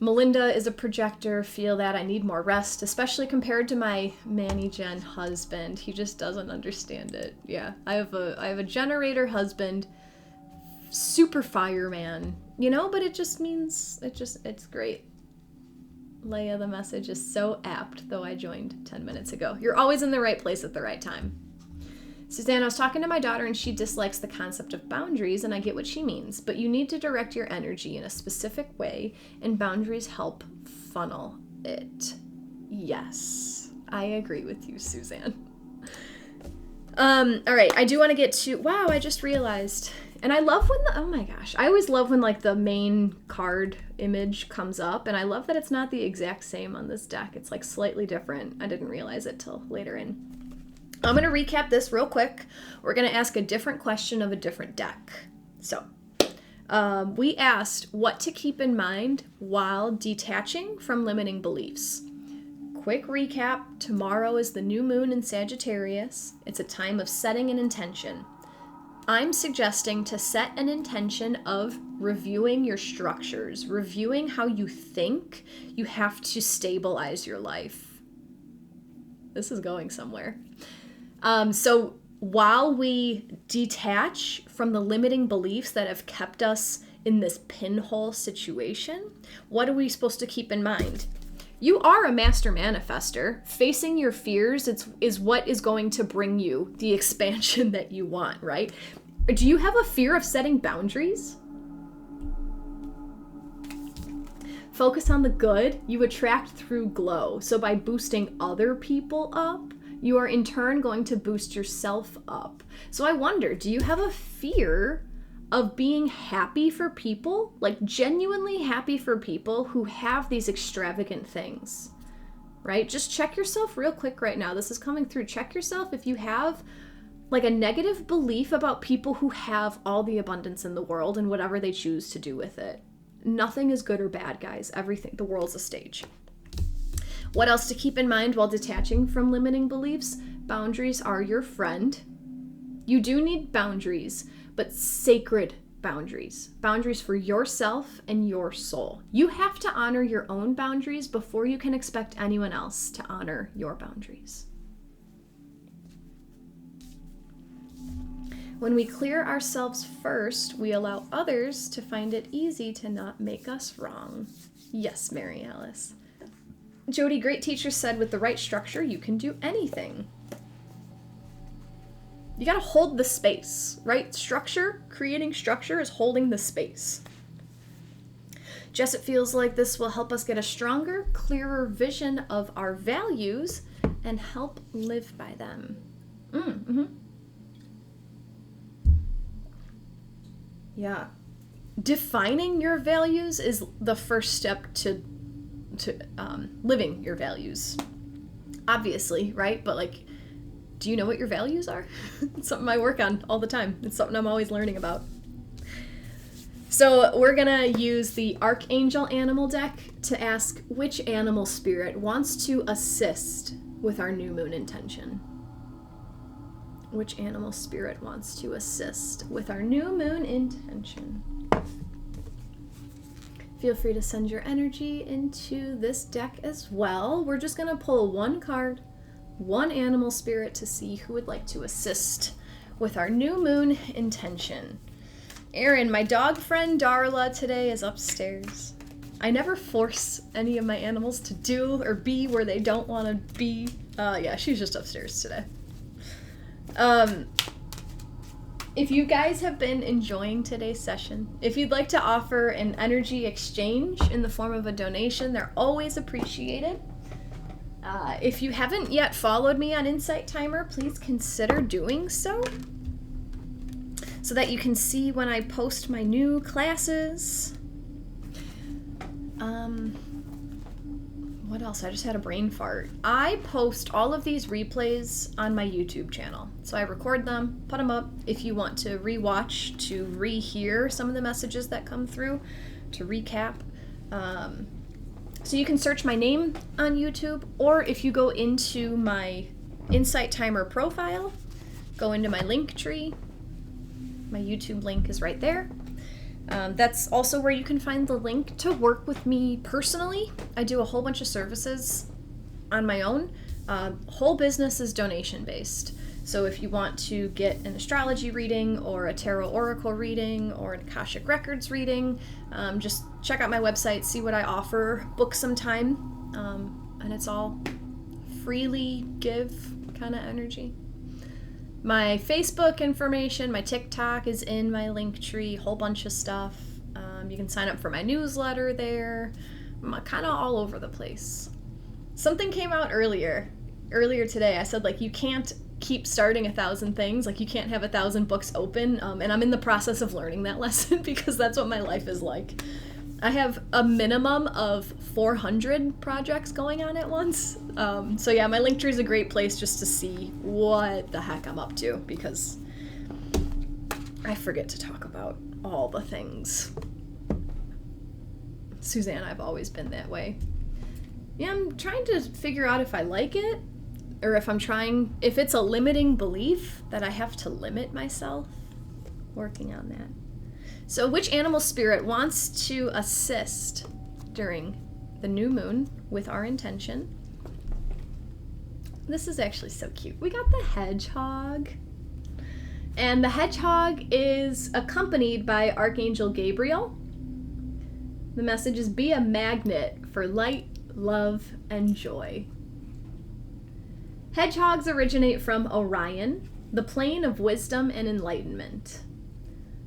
Melinda is a projector. Feel that I need more rest, especially compared to my Manny Gen husband. He just doesn't understand it. Yeah, I have a generator husband, super fireman, but it just means it's great. Leia, the message is so apt, though I joined 10 minutes ago. You're always in the right place at the right time. Suzanne, I was talking to my daughter and she dislikes the concept of boundaries, and I get what she means, but you need to direct your energy in a specific way, and boundaries help funnel it. Yes, I agree with you, Suzanne. All right, I do want to get to, wow, I just realized, and I love when oh my gosh, I always love when the main card image comes up, and I love that it's not the exact same on this deck. It's slightly different. I didn't realize it till later in. I'm going to recap this real quick. We're going to ask a different question of a different deck. So, we asked what to keep in mind while detaching from limiting beliefs. Quick recap, tomorrow is the new moon in Sagittarius. It's a time of setting an intention. I'm suggesting to set an intention of reviewing your structures, reviewing how you think you have to stabilize your life. This is going somewhere. So while we detach from the limiting beliefs that have kept us in this pinhole situation, what are we supposed to keep in mind? You are a master manifester. Facing your fears is what is going to bring you the expansion that you want, right? Do you have a fear of setting boundaries? Focus on the good, you attract through glow. So by boosting other people up, you are in turn going to boost yourself up. So I wonder, do you have a fear of being happy for people? Like genuinely happy for people who have these extravagant things, right? Just check yourself real quick right now. This is coming through. Check yourself if you have like a negative belief about people who have all the abundance in the world and whatever they choose to do with it. Nothing is good or bad, guys. Everything, the world's a stage. What else to keep in mind while detaching from limiting beliefs? Boundaries are your friend. You do need boundaries, but sacred boundaries. Boundaries for yourself and your soul. You have to honor your own boundaries before you can expect anyone else to honor your boundaries. When we clear ourselves first, we allow others to find it easy to not make us wrong. Yes, Mary Alice. Jody, great teacher, said with the right structure, you can do anything. You gotta hold the space, right? Structure, creating structure is holding the space. Jess, it feels like this will help us get a stronger, clearer vision of our values and help live by them. Yeah. Defining your values is the first step to living your values. Obviously, right? But like, do you know what your values are? It's something I work on all the time. It's something I'm always learning about. So we're gonna use the Archangel Animal deck to ask which animal spirit wants to assist with our new moon intention. Which animal spirit wants to assist with our new moon intention? Feel free to send your energy into this deck as well. We're just gonna pull one card, one animal spirit to see who would like to assist with our new moon intention. Erin, my dog friend Darla today is upstairs. I never force any of my animals to do or be where they don't want to be. Yeah, she's just upstairs today. If you guys have been enjoying today's session, if you'd like to offer an energy exchange in the form of a donation, they're always appreciated. If you haven't yet followed me on Insight Timer, please consider doing so that you can see when I post my new classes. What else? I just had a brain fart. I post all of these replays on my YouTube channel. So I record them, put them up. If you want to rewatch, to rehear some of the messages that come through, to recap. So you can search my name on YouTube, or if you go into my Insight Timer profile, go into my link tree. My YouTube link is right there. That's also where you can find the link to work with me personally. I do a whole bunch of services on my own. Whole business is donation based. So if you want to get an astrology reading or a tarot oracle reading or an Akashic Records reading, just check out my website, see what I offer, book some time, and it's all freely give kind of energy. My Facebook information, my TikTok is in my link tree, whole bunch of stuff. You can sign up for my newsletter there. I'm kind of all over the place. Something came out earlier today. I said, like, you can't keep starting 1,000 things. Like, you can't have 1,000 books open. And I'm in the process of learning that lesson because that's what my life is like. I have a minimum of 400 projects going on at once. So yeah, my Linktree is a great place just to see what the heck I'm up to because I forget to talk about all the things. Suzanne, I've always been that way. Yeah, I'm trying to figure out if I like it or if it's a limiting belief that I have to limit myself. Working on that. So which animal spirit wants to assist during the new moon with our intention? This is actually so cute. We got the hedgehog. And the hedgehog is accompanied by Archangel Gabriel. The message is be a magnet for light, love, and joy. Hedgehogs originate from Orion, the plane of wisdom and enlightenment.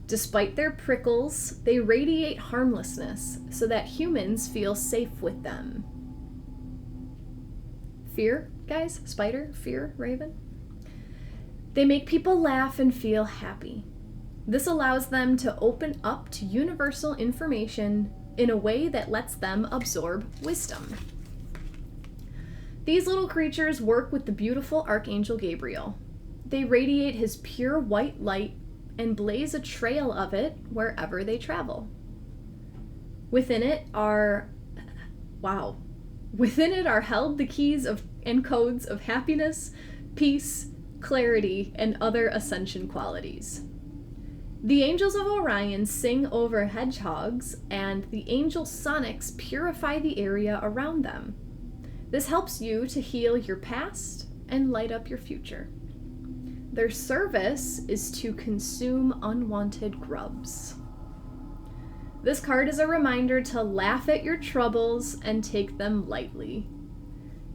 Despite their prickles, they radiate harmlessness so that humans feel safe with them. Fear, guys? Spider? Fear? Raven? They make people laugh and feel happy. This allows them to open up to universal information in a way that lets them absorb wisdom. These little creatures work with the beautiful Archangel Gabriel. They radiate his pure white light and blaze a trail of it wherever they travel. Within it are held the keys and codes of happiness, peace, clarity, and other ascension qualities. The angels of Orion sing over hedgehogs, and the angel sonics purify the area around them. This helps you to heal your past and light up your future. Their service is to consume unwanted grubs. This card is a reminder to laugh at your troubles and take them lightly.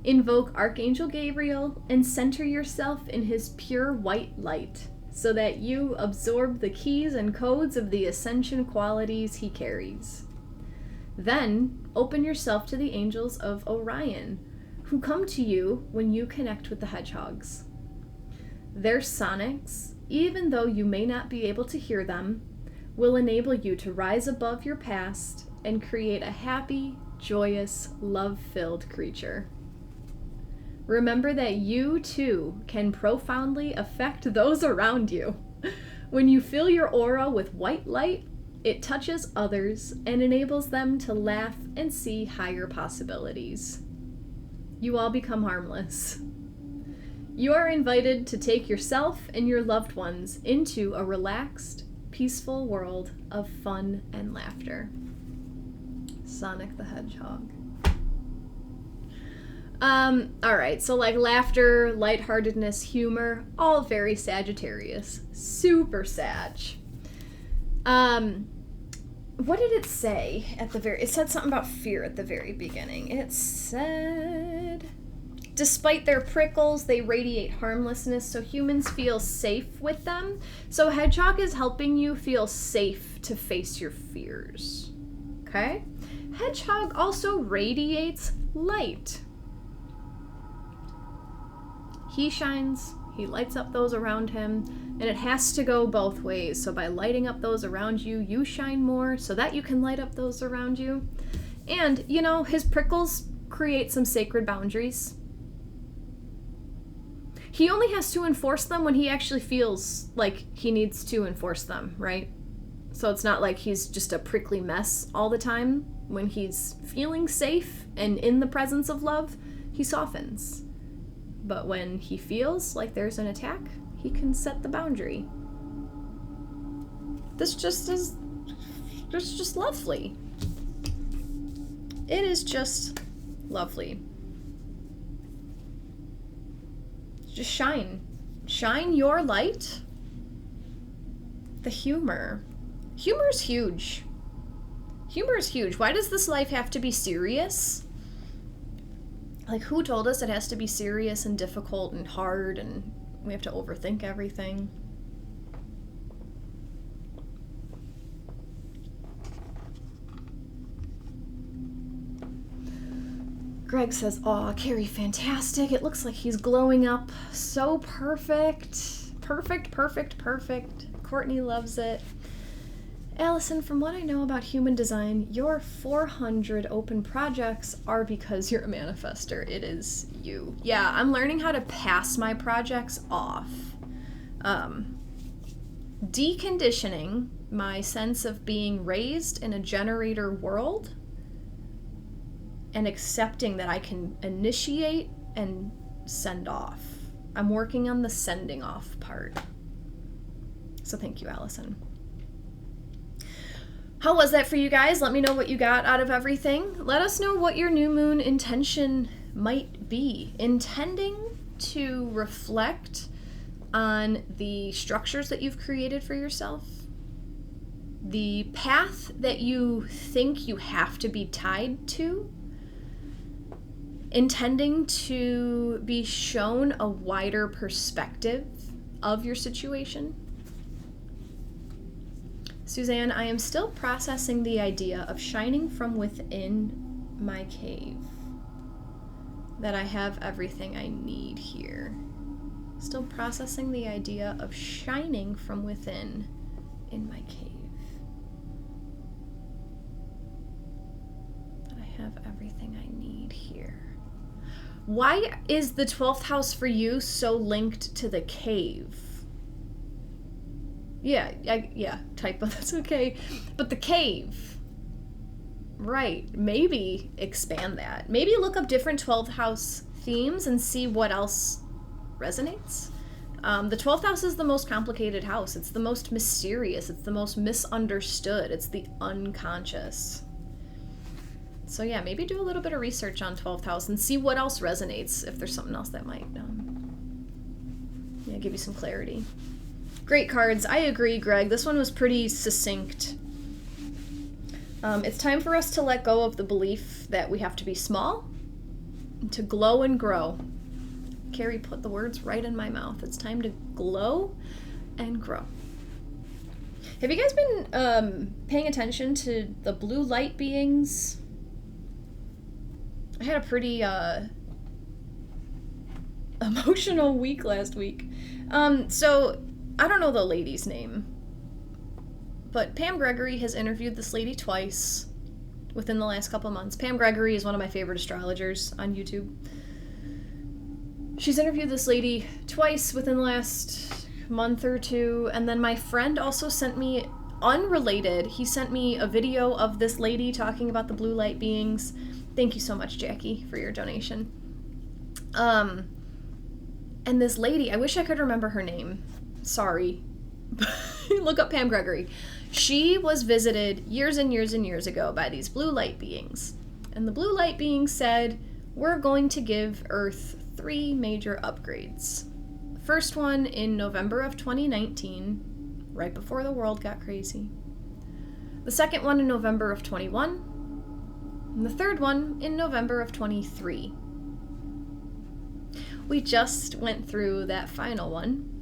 Invoke Archangel Gabriel and center yourself in his pure white light so that you absorb the keys and codes of the ascension qualities he carries. Then, open yourself to the angels of Orion, who come to you when you connect with the hedgehogs. Their sonics, even though you may not be able to hear them, will enable you to rise above your past and create a happy, joyous, love-filled creature. Remember that you, too, can profoundly affect those around you. When you fill your aura with white light, it touches others and enables them to laugh and see higher possibilities. You all become harmless. You are invited to take yourself and your loved ones into a relaxed, peaceful world of fun and laughter. Sonic the Hedgehog. Alright, so like laughter, lightheartedness, humor, all very Sagittarius. Super Sag. What did it say at the very... It said something about fear at the very beginning. It said... Despite their prickles, they radiate harmlessness, so humans feel safe with them. So Hedgehog is helping you feel safe to face your fears. Okay? Hedgehog also radiates light. He shines, he lights up those around him, and it has to go both ways. So by lighting up those around you, you shine more so that you can light up those around you. And, you know, his prickles create some sacred boundaries. He only has to enforce them when he actually feels like he needs to enforce them, right? So it's not like he's just a prickly mess all the time. When he's feeling safe and in the presence of love, he softens. But when he feels like there's an attack, he can set the boundary. This just lovely. It is just lovely. Just shine. Shine your light. The humor. Humor's huge. Humor is huge. Why does this life have to be serious? Like, who told us it has to be serious and difficult and hard and we have to overthink everything? Greg says, "Aw, Carrie, fantastic. It looks like he's glowing up. So perfect. Perfect, perfect, perfect. Courtney loves it. Allison, from what I know about human design, your 400 open projects are because you're a manifester. It is you." Yeah, I'm learning how to pass my projects off. Deconditioning my sense of being raised in a generator world and accepting that I can initiate and send off. I'm working on the sending off part. So thank you, Allison. How was that for you guys? Let me know what you got out of everything. Let us know what your new moon intention might be. Intending to reflect on the structures that you've created for yourself, the path that you think you have to be tied to, intending to be shown a wider perspective of your situation. Suzanne, I am still processing the idea of shining from within my cave. That I have everything I need here. Still processing the idea of shining from within in my cave. That I have everything I need here. Why is the 12th house for you so linked to the cave? Yeah, typo, that's okay. But the cave, right, maybe expand that. Maybe look up different 12th house themes and see what else resonates. The 12th house is the most complicated house. It's the most mysterious. It's the most misunderstood. It's the unconscious. So yeah, maybe do a little bit of research on 12th house and see what else resonates, if there's something else that might give you some clarity. Great cards. I agree, Greg. This one was pretty succinct. It's time for us to let go of the belief that we have to be small, and to glow and grow. Carrie put the words right in my mouth. It's time to glow and grow. Have you guys been paying attention to the blue light beings? I had a pretty emotional week last week. So I don't know the lady's name, but Pam Gregory has interviewed this lady twice within the last couple months. Pam Gregory is one of my favorite astrologers on YouTube. She's interviewed this lady twice within the last month or two, and then my friend also sent me, unrelated, he sent me a video of this lady talking about the blue light beings. Thank you so much, Jackie, for your donation. And this lady, I wish I could remember her name. Sorry. Look up Pam Gregory. She was visited years and years and years ago by these blue light beings. And the blue light beings said, we're going to give Earth 3 major upgrades. First one in November of 2019, right before the world got crazy. The second one in November of 21. And the third one in November of 23. We just went through that final one.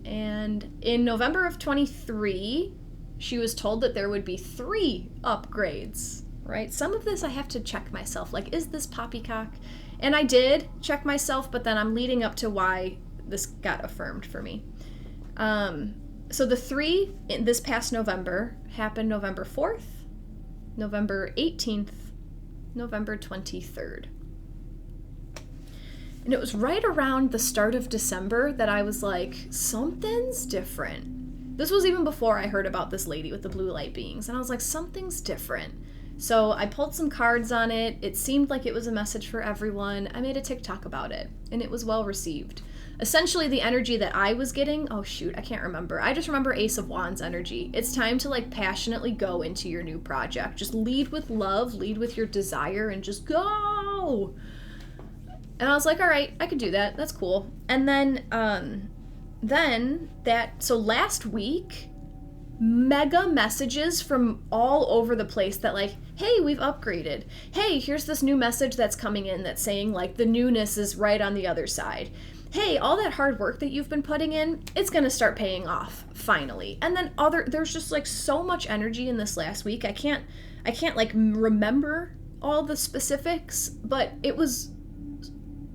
And in November of 23, she was told that there would be 3 upgrades, right? Some of this I have to check myself, like, is this poppycock? And I did check myself, but then I'm leading up to why this got affirmed for me. So the 3 in this past November happened November 4th, November 18th, November 23rd. And it was right around the start of December that I was like, something's different. This was even before I heard about this lady with the blue light beings. And I was like, something's different. So I pulled some cards on it. It seemed like it was a message for everyone. I made a TikTok about it, and it was well received. Essentially, the energy that I was getting, oh shoot, I can't remember. I just remember Ace of Wands energy. It's time to like passionately go into your new project. Just lead with love, lead with your desire, and just go. And I was like, all right, I could do that. That's cool. And so last week, mega messages from all over the place that like, hey, we've upgraded. Hey, here's this new message that's coming in that's saying like the newness is right on the other side. Hey, all that hard work that you've been putting in, it's going to start paying off finally. And then there's just like so much energy in this last week. I can't like remember all the specifics, but it was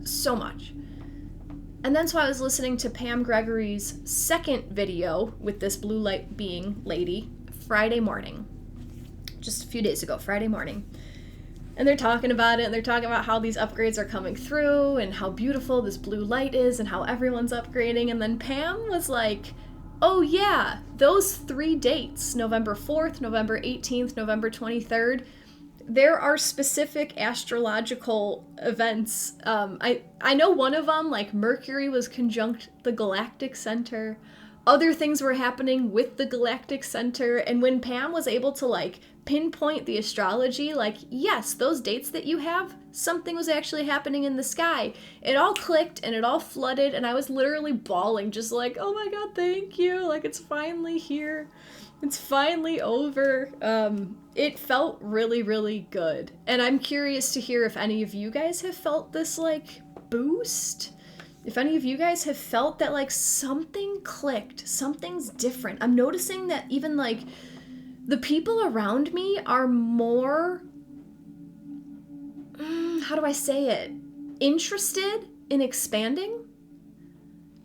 so much. And then so I was listening to Pam Gregory's second video with this blue light being lady Friday morning, just a few days ago, Friday morning. And they're talking about it, and they're talking about how these upgrades are coming through and how beautiful this blue light is and how everyone's upgrading. And then Pam was like, oh yeah, those 3 dates, November 4th, November 18th, November 23rd, there are specific astrological events. I know one of them, like Mercury was conjunct the galactic center. Other things were happening with the galactic center. And when Pam was able to like pinpoint the astrology, like, yes, those dates that you have, something was actually happening in the sky. It all clicked and it all flooded. And I was literally bawling, just like, oh my God, thank you. Like, it's finally here. It's finally over. It felt really, really good. And I'm curious to hear if any of you guys have felt this, like, boost. If any of you guys have felt that, like, something clicked. Something's different. I'm noticing that even, like, the people around me are more, how do I say it? Interested in expanding.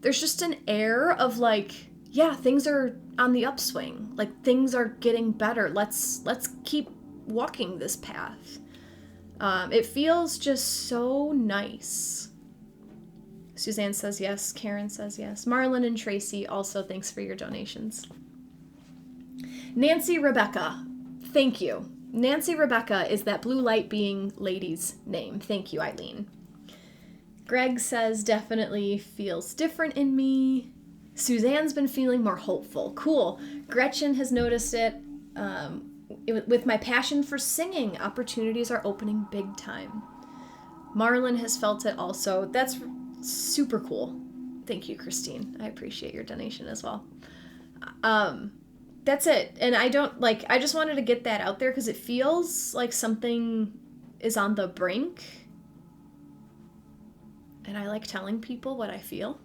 There's just an air of like, yeah, things are on the upswing. Like things are getting better. Let's keep walking this path. It feels just so nice. Suzanne says yes. Karen says yes. Marlon and Tracy also, thanks for your donations. Nancy Rebecca, thank you. Nancy Rebecca is that blue light being lady's name. Thank you, Eileen. Greg says definitely feels different in me. Suzanne's been feeling more hopeful. Cool. Gretchen has noticed it. With my passion for singing, opportunities are opening big time. Marlon has felt it also. That's super cool. Thank you, Christine. I appreciate your donation as well. That's it. And I just wanted to get that out there because it feels like something is on the brink. And I like telling people what I feel.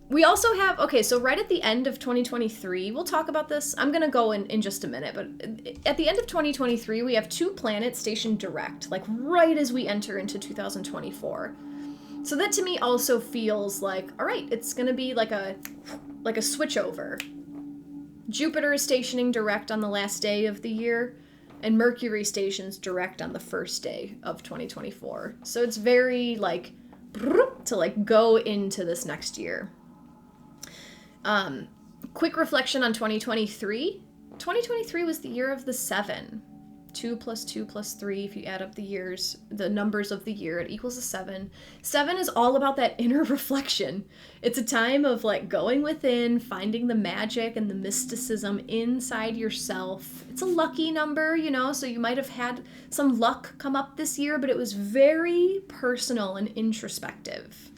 We also have, okay, so right at the end of 2023, we'll talk about this. I'm going to go in just a minute, but at the end of 2023, we have 2 planets stationed direct, like right as we enter into 2024. So that to me also feels like, all right, it's going to be like a switchover. Jupiter is stationing direct on the last day of the year, and Mercury stations direct on the first day of 2024. So it's very like to like go into this next year. Quick reflection on 2023. 2023 was the year of the 7. 2 plus 2 plus 3, if you add up the years, the numbers of the year, it equals a 7. 7 is all about that inner reflection. It's a time of like going within, finding the magic and the mysticism inside yourself. It's a lucky number, you know, so you might have had some luck come up this year, but it was very personal and introspective.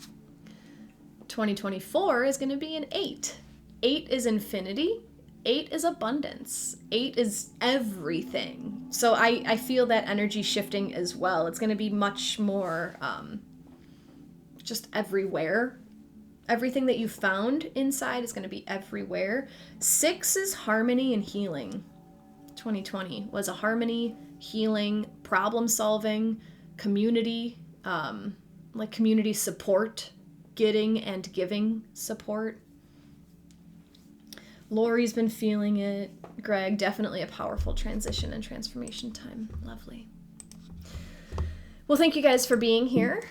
2024 is going to be an 8. 8 is infinity. 8 is abundance. 8 is everything. So I feel that energy shifting as well. It's going to be much more just everywhere. Everything that you found inside is going to be everywhere. 6 is harmony and healing. 2020 was a harmony, healing, problem solving, community, like community support, getting and giving support. Lori's been feeling it. Greg, definitely a powerful transition and transformation time. Lovely. Well, thank you guys for being here.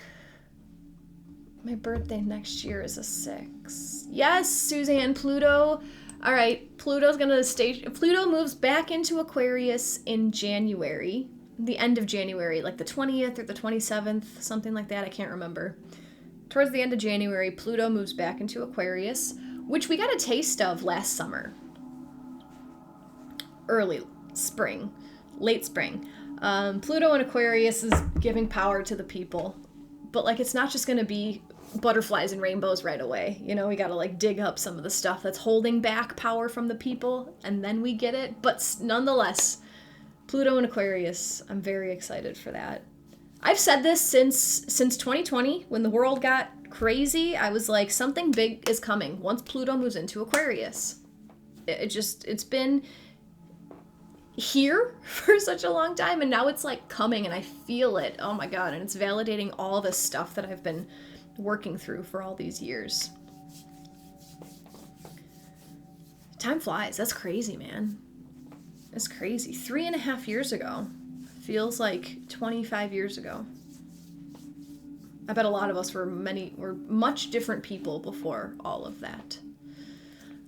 My birthday next year is a 6. Yes, Suzanne, Pluto. All right, Pluto's going to Pluto moves back into Aquarius in January, the end of January, like the 20th or the 27th, something like that. I can't remember. Towards the end of January, Pluto moves back into Aquarius, which we got a taste of last summer. Early spring, late spring. Pluto in Aquarius is giving power to the people. But like, it's not just going to be butterflies and rainbows right away. You know, we got to like dig up some of the stuff that's holding back power from the people, and then we get it. But nonetheless, Pluto in Aquarius, I'm very excited for that. I've said this since 2020, when the world got crazy. I was like, something big is coming once Pluto moves into Aquarius. It's been here for such a long time, and now it's like coming, and I feel it. Oh my God. And it's validating all this stuff that I've been working through for all these years. Time flies. That's crazy, man. It's crazy. 3.5 years ago. Feels like 25 years ago. I bet a lot of us were much different people before all of that.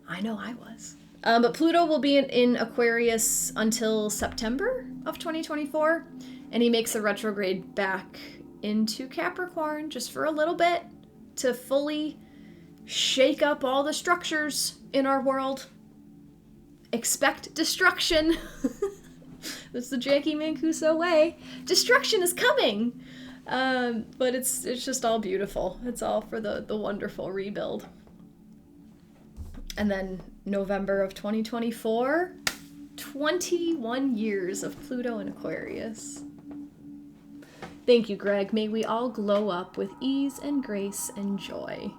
I know I was. But Pluto will be in Aquarius until September of 2024, and he makes a retrograde back into Capricorn just for a little bit to fully shake up all the structures in our world. Expect destruction. That's the Jacqui Mancuso way. Destruction is coming. But it's just all beautiful. It's all for the wonderful rebuild. And then November of 2024, 21 years of Pluto in Aquarius. Thank you, Greg. May we all glow up with ease and grace and joy.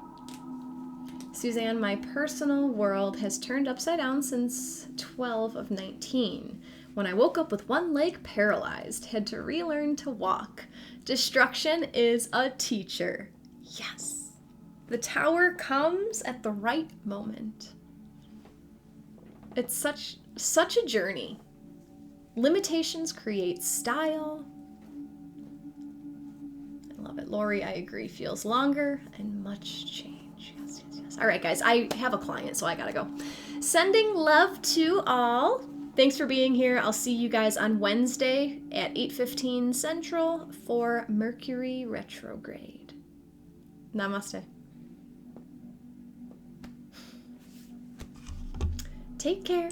Suzanne, my personal world has turned upside down since 12 of 19. When I woke up with one leg paralyzed, had to relearn to walk. Destruction is a teacher. Yes. The tower comes at the right moment. It's such a journey. Limitations create style. I love it. Lori, I agree, feels longer and much change. Yes, yes, yes. All right, guys, I have a client, so I gotta go. Sending love to all. Thanks for being here. I'll see you guys on Wednesday at 8:15 Central for Mercury Retrograde. Namaste. Take care.